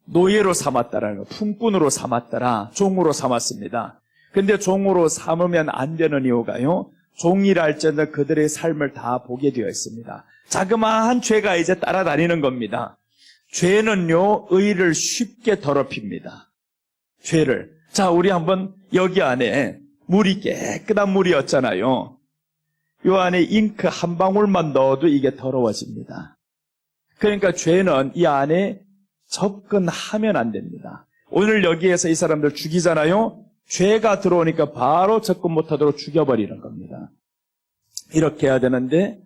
노예로 삼았다라는 거, 품꾼으로 삼았더라, 종으로 삼았습니다. 근데 종으로 삼으면 안 되는 이유가요, 종이랄지언정 그들의 삶을 다 보게 되어 있습니다. 자그마한 죄가 이제 따라다니는 겁니다. 죄는요, 의를 쉽게 더럽힙니다. 죄를. 자, 우리 한번 여기 안에 물이 깨끗한 물이었잖아요. 요 안에 잉크 한 방울만 넣어도 이게 더러워집니다. 그러니까 죄는 이 안에 접근하면 안 됩니다. 오늘 여기에서 이 사람들 죽이잖아요. 죄가 들어오니까 바로 접근 못하도록 죽여버리는 겁니다. 이렇게 해야 되는데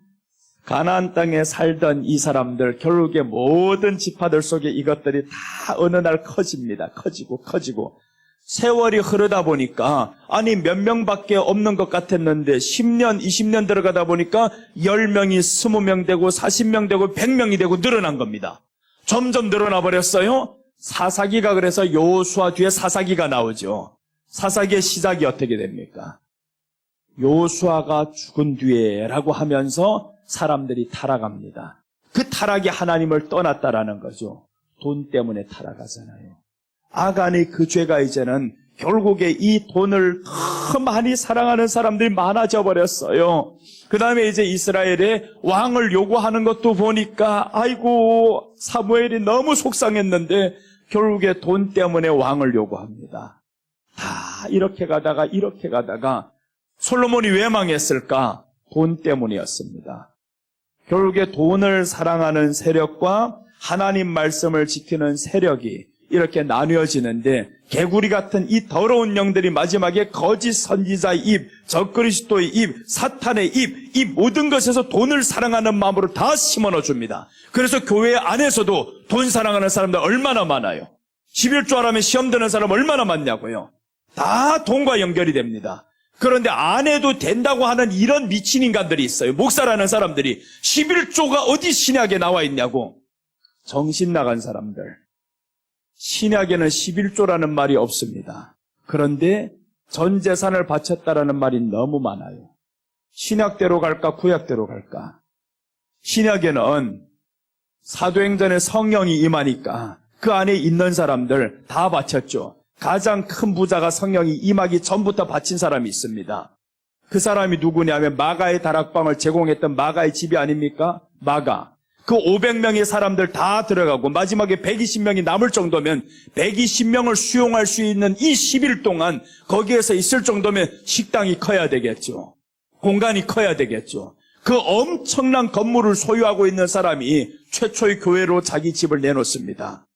가나안 땅에 살던 이 사람들 결국에 모든 지파들 속에 이것들이 다 어느 날 커집니다. 커지고 세월이 흐르다 보니까 아니 몇 명밖에 없는 것 같았는데 10년, 20년 들어가다 보니까 10명이 20명 되고 40명 되고 100명이 되고 늘어난 겁니다. 점점 늘어나 버렸어요. 사사기가 그래서 여호수아 뒤에 사사기가 나오죠. 사사기의 시작이 어떻게 됩니까? 여호수아가 죽은 뒤에라고 하면서 사람들이 타락합니다. 그 타락이 하나님을 떠났다라는 거죠. 돈 때문에 타락하잖아요. 아간의 그 죄가 이제는 결국에 이 돈을 더 많이 사랑하는 사람들이 많아져 버렸어요. 그 다음에 이제 이스라엘의 왕을 요구하는 것도 보니까 아이고 사무엘이 너무 속상했는데 결국에 돈 때문에 왕을 요구합니다. 다 이렇게 가다가 솔로몬이 왜 망했을까? 돈 때문이었습니다. 결국에 돈을 사랑하는 세력과 하나님 말씀을 지키는 세력이 이렇게 나뉘어지는데 개구리 같은 이 더러운 영들이 마지막에 거짓 선지자의 입, 적그리스도의 입, 사탄의 입, 이 모든 것에서 돈을 사랑하는 마음으로 다 심어넣어줍니다. 그래서 교회 안에서도 돈 사랑하는 사람들 얼마나 많아요. 11조 하라면 시험 드는 사람 얼마나 많냐고요. 다 돈과 연결이 됩니다. 그런데 안 해도 된다고 하는 이런 미친 인간들이 있어요. 목사라는 사람들이 11조가 어디 신약에 나와 있냐고. 정신 나간 사람들. 신약에는 11조라는 말이 없습니다. 그런데 전 재산을 바쳤다라는 말이 너무 많아요. 신약대로 갈까 구약대로 갈까? 신약에는 사도행전에 성령이 임하니까 그 안에 있는 사람들 다 바쳤죠. 가장 큰 부자가 성령이 임하기 전부터 바친 사람이 있습니다. 그 사람이 누구냐면 마가의 다락방을 제공했던 마가의 집이 아닙니까? 마가. 그 500명의 사람들 다 들어가고 마지막에 120명이 남을 정도면 120명을 수용할 수 있는 이 10일 동안 거기에서 있을 정도면 식당이 커야 되겠죠. 공간이 커야 되겠죠. 그 엄청난 건물을 소유하고 있는 사람이 최초의 교회로 자기 집을 내놓습니다.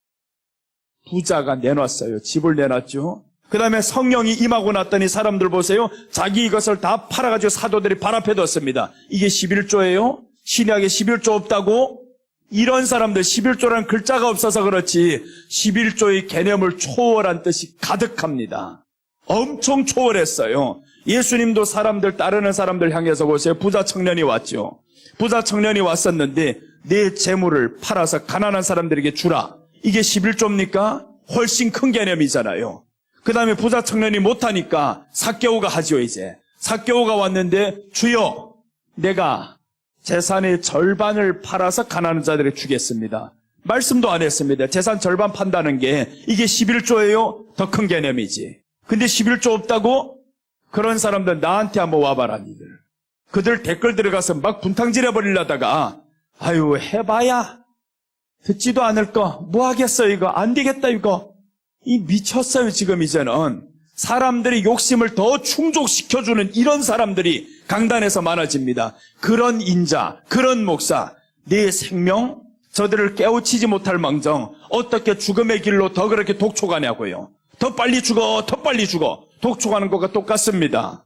부자가 내놨어요. 집을 내놨죠. 그 다음에 성령이 임하고 났더니 사람들 보세요. 자기 이것을 다 팔아가지고 사도들이 발 앞에 뒀습니다. 이게 11조예요? 신약에 11조 없다고? 이런 사람들 11조라는 글자가 없어서 그렇지 11조의 개념을 초월한 뜻이 가득합니다. 엄청 초월했어요. 예수님도 사람들 따르는 사람들 향해서 보세요. 부자 청년이 왔죠. 부자 청년이 왔었는데 내 재물을 팔아서 가난한 사람들에게 주라. 이게 11조입니까? 훨씬 큰 개념이잖아요. 그 다음에 부자 청년이 못하니까 삭개오가 하죠. 이제 삭개오가 왔는데 주여 내가 재산의 절반을 팔아서 가난한 자들에게 주겠습니다. 말씀도 안 했습니다. 재산 절반 판다는 게 이게 11조예요? 더 큰 개념이지. 근데 11조 없다고? 그런 사람들 나한테 한번 와봐라 니들. 그들 댓글 들어가서 막 분탕질해 버리려다가 아유 해봐야 듣지도 않을 거 뭐 하겠어 이거 안 되겠다 이거 이 미쳤어요. 지금 이제는 사람들이 욕심을 더 충족시켜주는 이런 사람들이 강단에서 많아집니다. 그런 인자, 그런 목사, 내 생명 저들을 깨우치지 못할 망정 어떻게 죽음의 길로 더 그렇게 독촉하냐고요. 더 빨리 죽어, 더 빨리 죽어. 독촉하는 것과 똑같습니다.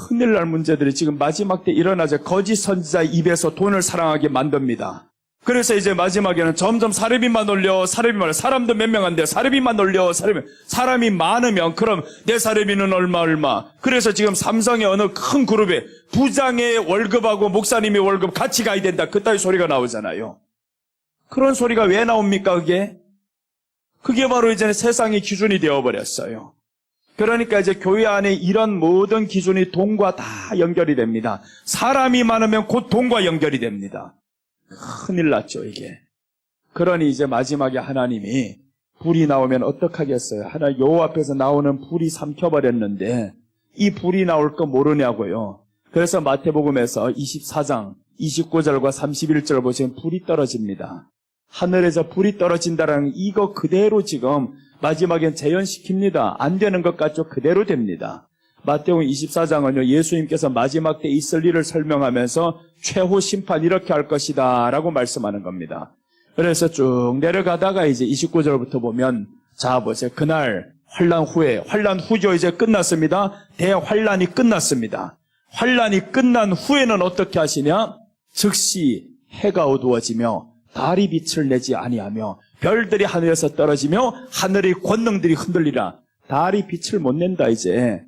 큰일 날 문제들이 지금 마지막 때 일어나자 거짓 선지자의 입에서 돈을 사랑하게 만듭니다. 그래서 이제 마지막에는 점점 사례비만 올려, 사람도 몇 명 안 돼. 사례비만 올려, 사람이 많으면 그럼 내 사례비는 얼마. 그래서 지금 삼성의 어느 큰 그룹에 부장의 월급하고 목사님의 월급 같이 가야 된다. 그따위 소리가 나오잖아요. 그런 소리가 왜 나옵니까, 그게? 그게 바로 이제 세상의 기준이 되어버렸어요. 그러니까 이제 교회 안에 이런 모든 기준이 돈과 다 연결이 됩니다. 사람이 많으면 곧 돈과 연결이 됩니다. 큰일 났죠, 이게. 그러니 이제 마지막에 하나님이 불이 나오면 어떡하겠어요? 하나 여호와 앞에서 나오는 불이 삼켜버렸는데 이 불이 나올 거 모르냐고요. 그래서 마태복음에서 24장 29절과 31절 보시면 불이 떨어집니다. 하늘에서 불이 떨어진다라는 이거 그대로 지금 마지막엔 재현시킵니다. 안 되는 것 같죠? 그대로 됩니다. 마태복음 24장은요, 예수님께서 마지막 때 있을 일을 설명하면서 최후 심판 이렇게 할 것이다 라고 말씀하는 겁니다. 그래서 쭉 내려가다가 이제 29절부터 보면, 자 보세요. 그날 환란 후에, 환란 후죠. 이제 끝났습니다. 대환란이 끝났습니다. 환란이 끝난 후에는 어떻게 하시냐? 즉시 해가 어두워지며 달이 빛을 내지 아니하며 별들이 하늘에서 떨어지며 하늘의 권능들이 흔들리라. 달이 빛을 못 낸다 이제.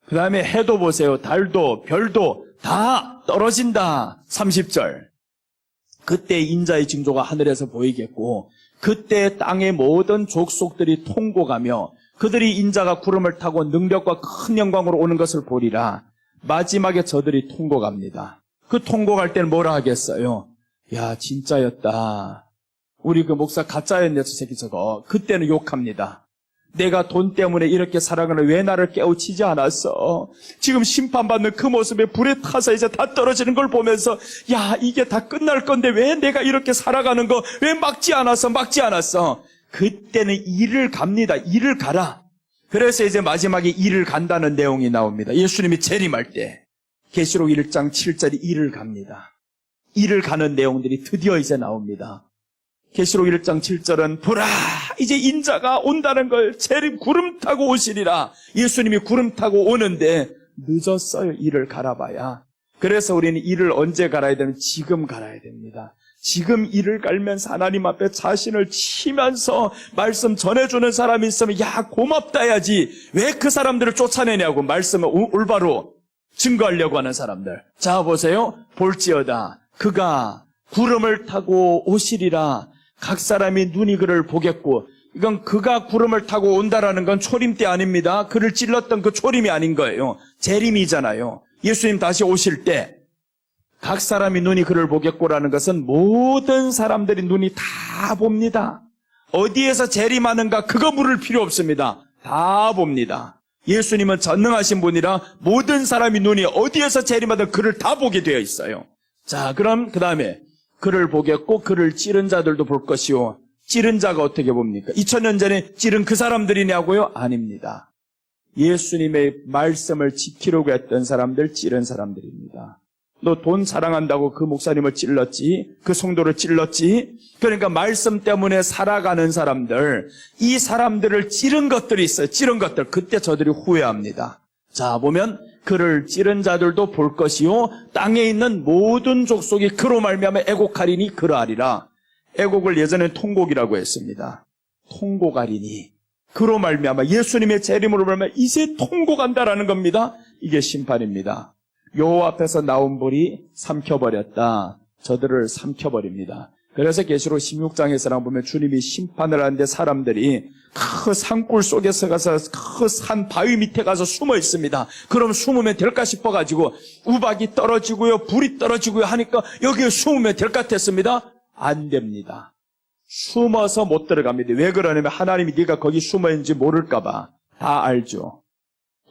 그 다음에 해도 보세요. 달도 별도 다 떨어진다. 30절. 그때 인자의 징조가 하늘에서 보이겠고 그때 땅의 모든 족속들이 통곡하며 그들이 인자가 구름을 타고 능력과 큰 영광으로 오는 것을 보리라. 마지막에 저들이 통곡합니다. 그 통곡할 때는 뭐라 하겠어요? 야, 진짜였다. 우리 그 목사 가짜였네, 저 새끼 저거. 그때는 욕합니다. 내가 돈 때문에 이렇게 살아가는 왜 나를 깨우치지 않았어? 지금 심판받는 그 모습에 불에 타서 이제 다 떨어지는 걸 보면서 야, 이게 다 끝날 건데 왜 내가 이렇게 살아가는 거 왜 막지 않았어? 그때는 이를 갑니다. 이를 가라. 그래서 이제 마지막에 이를 간다는 내용이 나옵니다. 예수님이 재림할 때 계시록 1장 7절이 이를 갑니다. 이를 가는 내용들이 드디어 이제 나옵니다. 계시록 1장 7절은 보라 이제 인자가 온다는 걸 재림 구름 타고 오시리라. 예수님이 구름 타고 오는데 늦었어요. 이를 갈아봐야. 그래서 우리는 이를 언제 갈아야 되는? 지금 갈아야 됩니다. 지금 이를 갈면서 하나님 앞에 자신을 치면서 말씀 전해주는 사람이 있으면 야 고맙다 해야지. 왜 그 사람들을 쫓아내냐고 말씀을 올바로 증거하려고 하는 사람들. 자 보세요. 볼지어다 그가 구름을 타고 오시리라. 각 사람이 눈이 그를 보겠고, 이건 그가 구름을 타고 온다라는 건 초림 때 아닙니다. 그를 찔렀던 그 초림이 아닌 거예요. 재림이잖아요. 예수님 다시 오실 때 각 사람이 눈이 그를 보겠고라는 것은 모든 사람들이 눈이 다 봅니다. 어디에서 재림하는가 그거 물을 필요 없습니다. 다 봅니다. 예수님은 전능하신 분이라 모든 사람이 눈이 어디에서 재림하든 그를 다 보게 되어 있어요. 자, 그럼 그 다음에 그를 보겠고 그를 찌른 자들도 볼 것이요. 찌른 자가 어떻게 봅니까? 2000년 전에 찌른 그 사람들이냐고요? 아닙니다. 예수님의 말씀을 지키려고 했던 사람들, 찌른 사람들입니다. 너 돈 자랑한다고 그 목사님을 찔렀지, 그 성도를 찔렀지. 그러니까 말씀 때문에 살아가는 사람들, 이 사람들을 찌른 것들이 있어요. 찌른 것들. 그때 저들이 후회합니다. 자, 보면 그를 찌른 자들도 볼 것이요 땅에 있는 모든 족속이 그로 말미암아 애곡하리니 그러하리라. 애곡을 예전에 통곡이라고 했습니다. 통곡하리니 그로 말미암아 예수님의 재림으로 말미암아 이제 통곡한다라는 겁니다. 이게 심판입니다. 여호와 앞에서 나온 불이 삼켜버렸다. 저들을 삼켜버립니다. 그래서 계시록 16장에서랑 보면 주님이 심판을 하는데 사람들이 그 산골 속에서 가서 그 산 바위 밑에 가서 숨어 있습니다. 그럼 숨으면 될까 싶어가지고 우박이 떨어지고요, 불이 떨어지고요 하니까 여기에 숨으면 될 것 같았습니다. 안 됩니다. 숨어서 못 들어갑니다. 왜 그러냐면 하나님이 네가 거기 숨어 있는지 모를까봐. 다 알죠.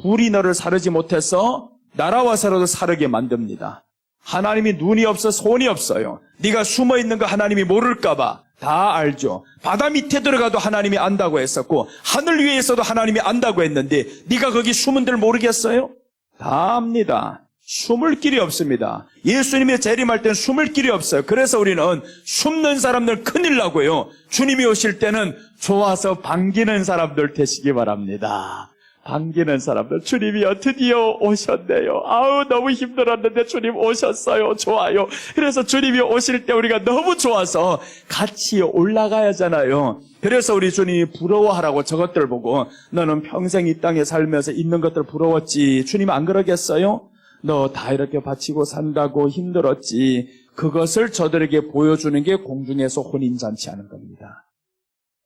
불이 너를 사르지 못해서 날아와서라도 사르게 만듭니다. 하나님이 눈이 없어 손이 없어요. 네가 숨어 있는 거 하나님이 모를까봐. 다 알죠. 바다 밑에 들어가도 하나님이 안다고 했었고 하늘 위에서도 하나님이 안다고 했는데 네가 거기 숨은 들 모르겠어요? 다 압니다. 숨을 길이 없습니다. 예수님의 재림할 때는 숨을 길이 없어요. 그래서 우리는 숨는 사람들 큰일 나고요. 주님이 오실 때는 좋아서 반기는 사람들 되시기 바랍니다. 반기는 사람들, 주님이요 드디어 오셨네요. 아우 너무 힘들었는데 주님 오셨어요. 좋아요. 그래서 주님이 오실 때 우리가 너무 좋아서 같이 올라가야잖아요. 그래서 우리 주님이 부러워하라고 저것들 보고 너는 평생 이 땅에 살면서 있는 것들 부러웠지. 주님 안 그러겠어요? 너 다 이렇게 바치고 산다고 힘들었지. 그것을 저들에게 보여주는 게 공중에서 혼인잔치 하는 겁니다.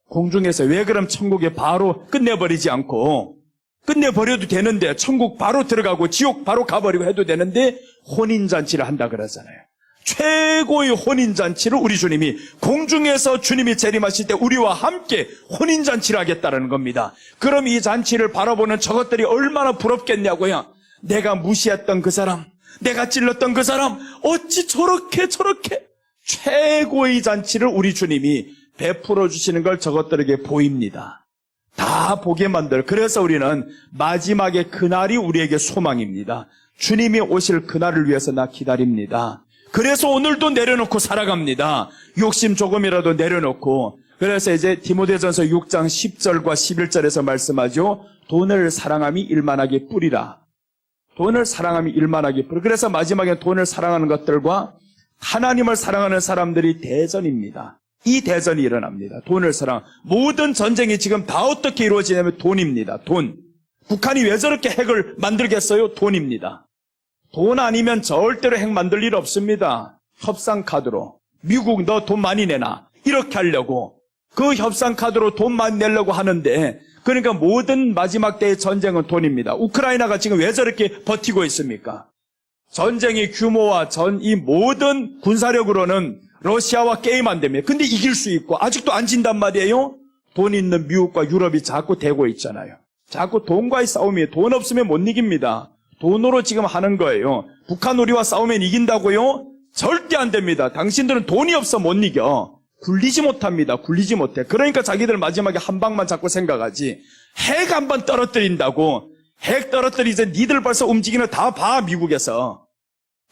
공중에서 왜 그럼 천국에 바로 끝내버리지 않고 끝내버려도 되는데 천국 바로 들어가고 지옥 바로 가버리고 해도 되는데 혼인잔치를 한다 그러잖아요. 최고의 혼인잔치를 우리 주님이 공중에서 주님이 재림하실 때 우리와 함께 혼인잔치를 하겠다는 겁니다. 그럼 이 잔치를 바라보는 저것들이 얼마나 부럽겠냐고요. 내가 무시했던 그 사람, 내가 찔렀던 그 사람 어찌 저렇게 최고의 잔치를 우리 주님이 베풀어 주시는 걸 저것들에게 보입니다. 다 보게 만들. 그래서 우리는 마지막에 그날이 우리에게 소망입니다. 주님이 오실 그날을 위해서 나 기다립니다. 그래서 오늘도 내려놓고 살아갑니다. 욕심 조금이라도 내려놓고. 그래서 이제 디모데전서 6장 10절과 11절에서 말씀하죠. 돈을 사랑함이 일만하게 뿌리라. 돈을 사랑함이 일만하게 뿌리라. 그래서 마지막에 돈을 사랑하는 것들과 하나님을 사랑하는 사람들이 대전입니다. 이 대전이 일어납니다. 돈을 사랑. 모든 전쟁이 지금 다 어떻게 이루어지냐면 돈입니다. 돈. 북한이 왜 저렇게 핵을 만들겠어요? 돈입니다. 돈 아니면 절대로 핵 만들 일 없습니다. 협상 카드로. 미국 너 돈 많이 내놔. 이렇게 하려고. 그 협상 카드로 돈 많이 내려고 하는데, 그러니까 모든 마지막 때의 전쟁은 돈입니다. 우크라이나가 지금 왜 저렇게 버티고 있습니까? 전쟁의 규모와 이 모든 군사력으로는 러시아와 게임 안 됩니다. 근데 이길 수 있고 아직도 안 진단 말이에요. 돈 있는 미국과 유럽이 자꾸 대고 있잖아요. 자꾸 돈과의 싸움이에요. 돈 없으면 못 이깁니다. 돈으로 지금 하는 거예요. 북한 우리와 싸우면 이긴다고요? 절대 안 됩니다. 당신들은 돈이 없어 못 이겨. 굴리지 못합니다. 굴리지 못해. 그러니까 자기들 마지막에 한 방만 자꾸 생각하지. 핵 한 번 떨어뜨린다고. 핵 떨어뜨리자 니들 벌써 움직이는 다 봐. 미국에서.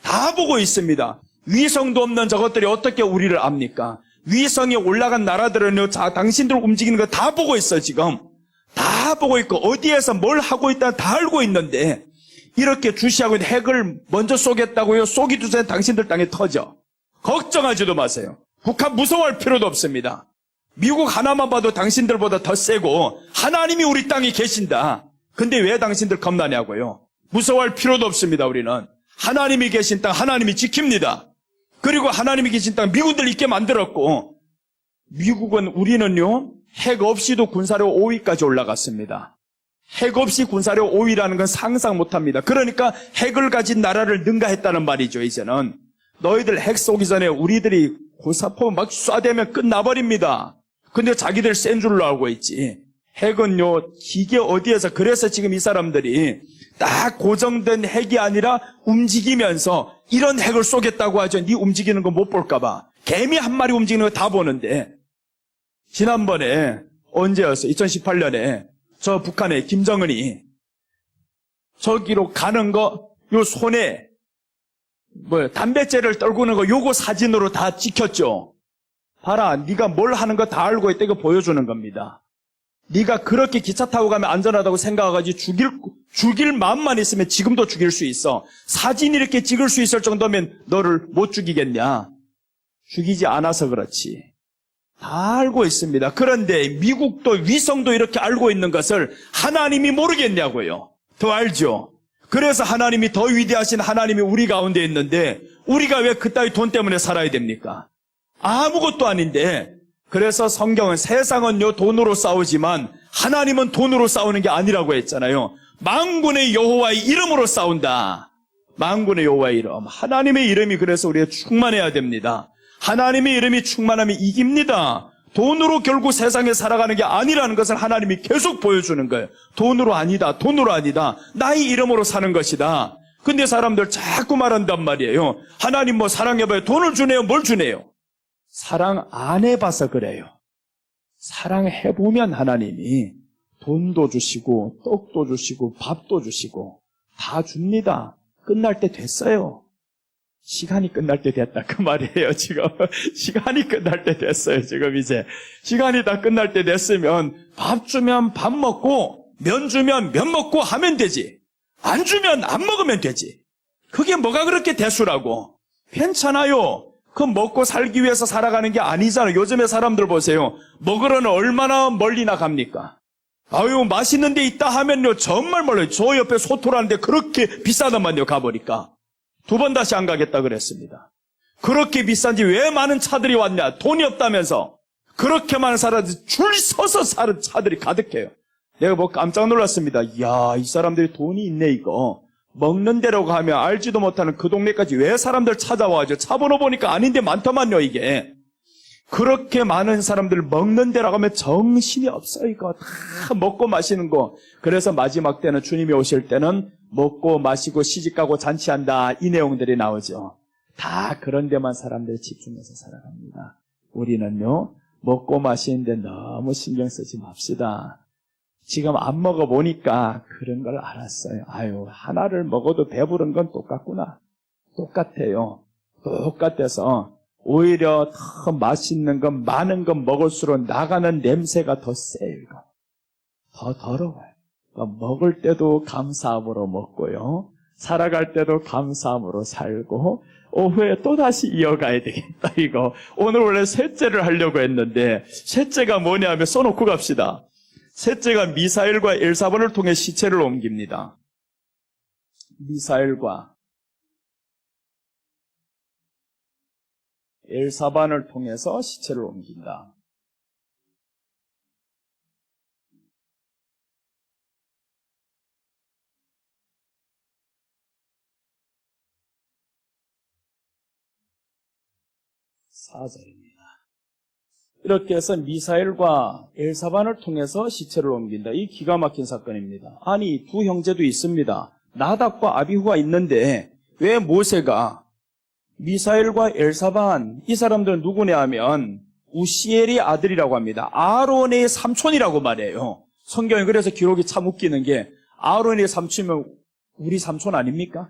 다 보고 있습니다. 위성도 없는 저것들이 어떻게 우리를 압니까? 위성에 올라간 나라들은요, 당신들 움직이는 거 다 보고 있어, 지금. 다 보고 있고, 어디에서 뭘 하고 있다 다 알고 있는데, 이렇게 주시하고 있는 핵을 먼저 쏘겠다고요? 쏘기도 전에 당신들 땅에 터져. 걱정하지도 마세요. 북한 무서워할 필요도 없습니다. 미국 하나만 봐도 당신들보다 더 세고, 하나님이 우리 땅에 계신다. 근데 왜 당신들 겁나냐고요? 무서워할 필요도 없습니다, 우리는. 하나님이 계신 땅, 하나님이 지킵니다. 그리고 하나님이 계신 땅, 미국들 있게 만들었고, 미국은 우리는요, 핵 없이도 군사력 5위까지 올라갔습니다. 핵 없이 군사력 5위라는 건 상상 못합니다. 그러니까 핵을 가진 나라를 능가했다는 말이죠, 이제는. 너희들 핵 쏘기 전에 우리들이 고사포 막 쏴대면 끝나버립니다. 근데 자기들 센 줄로 알고 있지. 핵은요, 기계 어디에서, 그래서 지금 이 사람들이 딱 고정된 핵이 아니라 움직이면서 이런 핵을 쏘겠다고 하죠. 네 움직이는 거 못 볼까봐. 개미 한 마리 움직이는 거 다 보는데, 지난번에 언제였어요? 2018년에 저 북한의 김정은이 저기로 가는 거, 요 손에 담뱃재를 떨구는 거 요거 사진으로 다 찍혔죠. 봐라, 네가 뭘 하는 거 다 알고 있다. 이거 보여주는 겁니다. 네가 그렇게 기차 타고 가면 안전하다고 생각하지 죽일 마음만 있으면 지금도 죽일 수 있어. 사진 이렇게 찍을 수 있을 정도면 너를 못 죽이겠냐? 죽이지 않아서 그렇지. 다 알고 있습니다. 그런데 미국도 위성도 이렇게 알고 있는 것을 하나님이 모르겠냐고요. 더 알죠. 그래서 하나님이 더 위대하신 하나님이 우리 가운데 있는데 우리가 왜 그따위 돈 때문에 살아야 됩니까? 아무것도 아닌데. 그래서 성경은 세상은요 돈으로 싸우지만 하나님은 돈으로 싸우는 게 아니라고 했잖아요. 만군의 여호와의 이름으로 싸운다. 만군의 여호와의 이름. 하나님의 이름이 그래서 우리가 충만해야 됩니다. 하나님의 이름이 충만하면 이깁니다. 돈으로 결국 세상에 살아가는 게 아니라는 것을 하나님이 계속 보여주는 거예요. 돈으로 아니다. 돈으로 아니다. 나의 이름으로 사는 것이다. 근데 사람들 자꾸 말한단 말이에요. 하나님 뭐 사랑해봐요. 돈을 주네요. 뭘 주네요? 사랑 안 해봐서 그래요. 사랑해보면 하나님이 돈도 주시고 떡도 주시고 밥도 주시고 다 줍니다. 끝날 때 됐어요. 시간이 끝날 때 됐다 그 말이에요. 지금 시간이 끝날 때 됐어요. 지금 이제 시간이 다 끝날 때 됐으면 밥 주면 밥 먹고 면 주면 면 먹고 하면 되지. 안 주면 안 먹으면 되지. 그게 뭐가 그렇게 대수라고. 괜찮아요. 그 먹고 살기 위해서 살아가는 게 아니잖아요. 요즘에 사람들 보세요. 먹으러는 얼마나 멀리 나갑니까? 아유 맛있는 데 있다 하면요 정말 멀어요. 저 옆에 소토라는데 그렇게 비싸다만요 가보니까. 2번 다시 안 가겠다 그랬습니다. 그렇게 비싼지 왜 많은 차들이 왔냐? 돈이 없다면서. 그렇게 많은 사람들이 줄 서서 사는 차들이 가득해요. 내가 뭐 깜짝 놀랐습니다. 이야, 이 사람들이 돈이 있네 이거. 먹는 데라고 하면 알지도 못하는 그 동네까지 왜 사람들 찾아와가지고 차 번호 보니까 아닌데 많더만요 이게. 그렇게 많은 사람들 먹는 데라고 하면 정신이 없어요 이거. 다 먹고 마시는 거. 그래서 마지막 때는 주님이 오실 때는 먹고 마시고 시집가고 잔치한다 이 내용들이 나오죠. 다 그런 데만 사람들이 집중해서 살아갑니다. 우리는요 먹고 마시는데 너무 신경 쓰지 맙시다. 지금 안 먹어보니까 그런 걸 알았어요. 아유, 하나를 먹어도 배부른 건 똑같구나. 똑같아요. 똑같아서 오히려 더 맛있는 건, 많은 건 먹을수록 나가는 냄새가 더 세요. 이거. 더 더러워요. 먹을 때도 감사함으로 먹고요. 살아갈 때도 감사함으로 살고, 오후에 또다시 이어가야 되겠다, 이거. 오늘 원래 셋째를 하려고 했는데, 셋째가 뭐냐면 써놓고 갑시다. 셋째가 미사엘과 엘사반을 통해 시체를 옮깁니다. 미사엘과 엘사반을 통해서 시체를 옮긴다. 사절입니다. 이렇게 해서 미사엘과 엘사반을 통해서 시체를 옮긴다. 이 기가 막힌 사건입니다. 아니, 두 형제도 있습니다. 나답과 아비후가 있는데 왜 모세가 미사엘과 엘사반, 이 사람들은 누구냐 하면 우시엘의 아들이라고 합니다. 아론의 삼촌이라고 말해요. 성경에 그래서 기록이 참 웃기는 게 아론의 삼촌이면 우리 삼촌 아닙니까?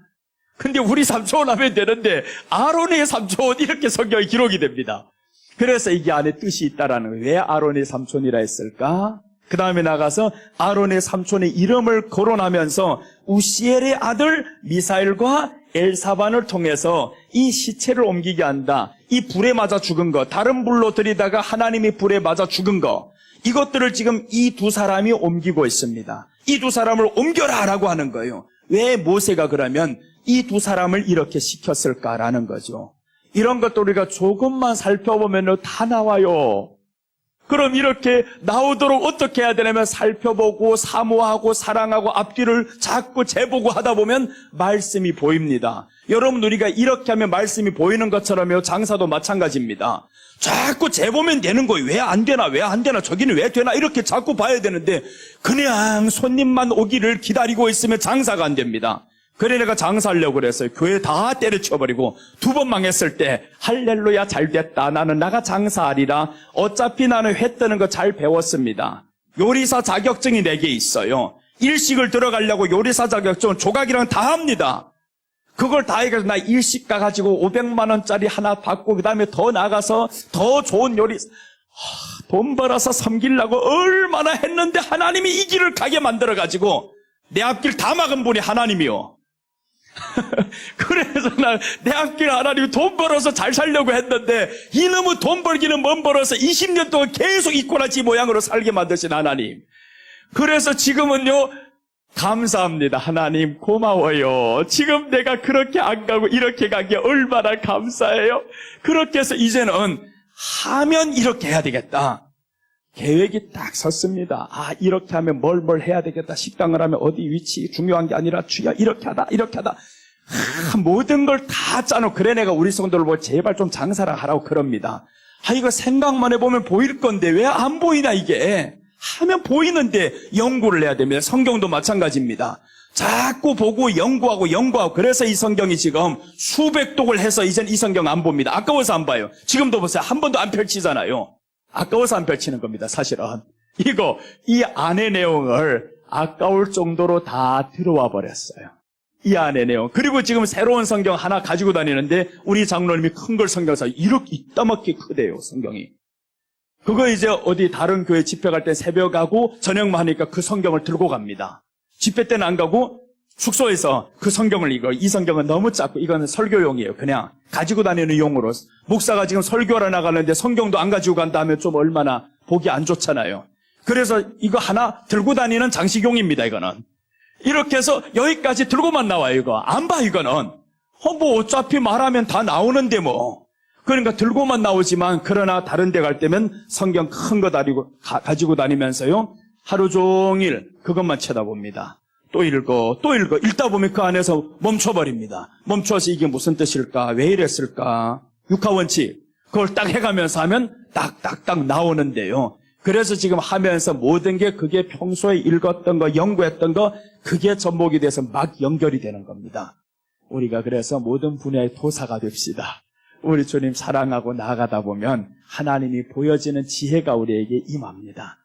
근데 우리 삼촌 하면 되는데 아론의 삼촌 이렇게 성경에 기록이 됩니다. 그래서 이게 안에 뜻이 있다라는 거예요. 왜 아론의 삼촌이라 했을까? 그 다음에 나가서 아론의 삼촌의 이름을 거론하면서 우시엘의 아들 미사엘과 엘사반을 통해서 이 시체를 옮기게 한다. 이 불에 맞아 죽은 거, 다른 불로 들이다가 하나님이 불에 맞아 죽은 거, 이것들을 지금 이 두 사람이 옮기고 있습니다. 이 두 사람을 옮겨라라고 하는 거예요. 왜 모세가 그러면 이 두 사람을 이렇게 시켰을까라는 거죠. 이런 것도 우리가 조금만 살펴보면 다 나와요. 그럼 이렇게 나오도록 어떻게 해야 되냐면 살펴보고 사모하고 사랑하고 앞뒤를 자꾸 재보고 하다 보면 말씀이 보입니다. 여러분, 우리가 이렇게 하면 말씀이 보이는 것처럼요, 장사도 마찬가지입니다. 자꾸 재보면 되는 거예요. 왜 안 되나, 왜 안 되나, 저기는 왜 되나, 이렇게 자꾸 봐야 되는데 그냥 손님만 오기를 기다리고 있으면 장사가 안 됩니다. 그래 내가 장사하려고 그랬어요. 교회 다 때려쳐버리고 2번 망했을 때 할렐루야 잘됐다. 나는 나가 장사하리라. 어차피 나는 회 뜨는 거 잘 배웠습니다. 요리사 자격증이 내게 있어요. 일식을 들어가려고 요리사 자격증은 조각이랑 다 합니다. 그걸 다 해가지고 나 일식 가가지고 500만 원짜리 하나 받고 그 다음에 더 나가서 더 좋은 요리 돈 벌어서 섬기려고 얼마나 했는데 하나님이 이 길을 가게 만들어가지고 내 앞길 다 막은 분이 하나님이요. 그래서 내 앞길 하나님이 돈 벌어서 잘 살려고 했는데 이놈의 돈 벌기는 못 벌어서 20년 동안 계속 이꼬라지 모양으로 살게 만드신 하나님. 그래서 지금은요, 감사합니다. 하나님 고마워요. 지금 내가 그렇게 안 가고 이렇게 간 게 얼마나 감사해요. 그렇게 해서 이제는 하면 이렇게 해야 되겠다. 계획이 딱 섰습니다. 아, 이렇게 하면 뭘 해야 되겠다. 식당을 하면 어디 위치 중요한 게 아니라 이렇게 하다, 이렇게 하다. 모든 걸 다 짜놓고, 그래 내가 우리 성도를 보고 제발 좀 장사를 하라고 그럽니다. 이거 생각만 해보면 보일 건데 왜 안 보이나 이게. 하면 보이는데 연구를 해야 됩니다. 성경도 마찬가지입니다. 자꾸 보고 연구하고 그래서 이 성경이 지금 수백 독을 해서 이젠 이 성경 안 봅니다. 아까워서 안 봐요. 지금도 보세요. 한 번도 안 펼치잖아요. 아까워서 안 펼치는 겁니다, 사실은. 이 안의 내용을 아까울 정도로 다 들어와 버렸어요. 이 안의 내용. 그리고 지금 새로운 성경 하나 가지고 다니는데 우리 장로님이 큰 걸 성경사 이렇게 이따맣게 크대요, 성경이. 그거 이제 어디 다른 교회 집회 갈 때 새벽 가고 저녁만 하니까 그 성경을 들고 갑니다. 집회 때는 안 가고 숙소에서 그 성경을 이 성경은 너무 작고 이거는 설교용이에요. 그냥 가지고 다니는 용으로. 목사가 지금 설교하러 나가는데 성경도 안 가지고 간다 하면 좀 얼마나 보기 안 좋잖아요. 그래서 이거 하나 들고 다니는 장식용입니다, 이거는. 이렇게 해서 여기까지 들고만 나와요, 이거. 안 봐, 이거는. 뭐 어차피 말하면 다 나오는데 뭐. 그러니까 들고만 나오지만 그러나 다른 데 갈 때면 성경 큰 거 가지고 다니면서요. 하루 종일 그것만 쳐다봅니다. 또 읽어. 읽다 보면 그 안에서 멈춰버립니다. 멈춰서 이게 무슨 뜻일까? 왜 이랬을까? 육하원칙. 그걸 딱 해가면서 하면 딱딱딱 나오는데요. 그래서 지금 하면서 모든 게 그게 평소에 읽었던 거, 연구했던 거, 그게 접목이 돼서 막 연결이 되는 겁니다. 우리가 그래서 모든 분야의 도사가 됩시다. 우리 주님 사랑하고 나아가다 보면 하나님이 보여지는 지혜가 우리에게 임합니다.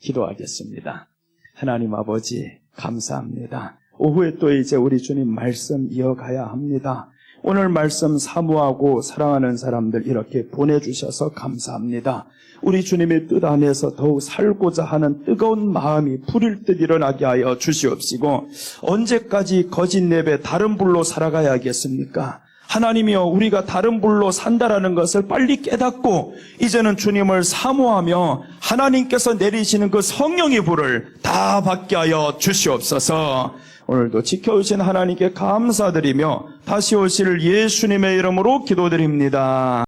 기도하겠습니다. 하나님 아버지 감사합니다. 오후에 또 이제 우리 주님 말씀 이어가야 합니다. 오늘 말씀 사모하고 사랑하는 사람들 이렇게 보내주셔서 감사합니다. 우리 주님의 뜻 안에서 더욱 살고자 하는 뜨거운 마음이 불일 듯 일어나게 하여 주시옵시고, 언제까지 거짓 예배 다른 불로 살아가야겠습니까? 하나님이여, 우리가 다른 불로 산다라는 것을 빨리 깨닫고 이제는 주님을 사모하며 하나님께서 내리시는 그 성령의 불을 다 받게 하여 주시옵소서. 오늘도 지켜주신 하나님께 감사드리며 다시 오실 예수님의 이름으로 기도드립니다.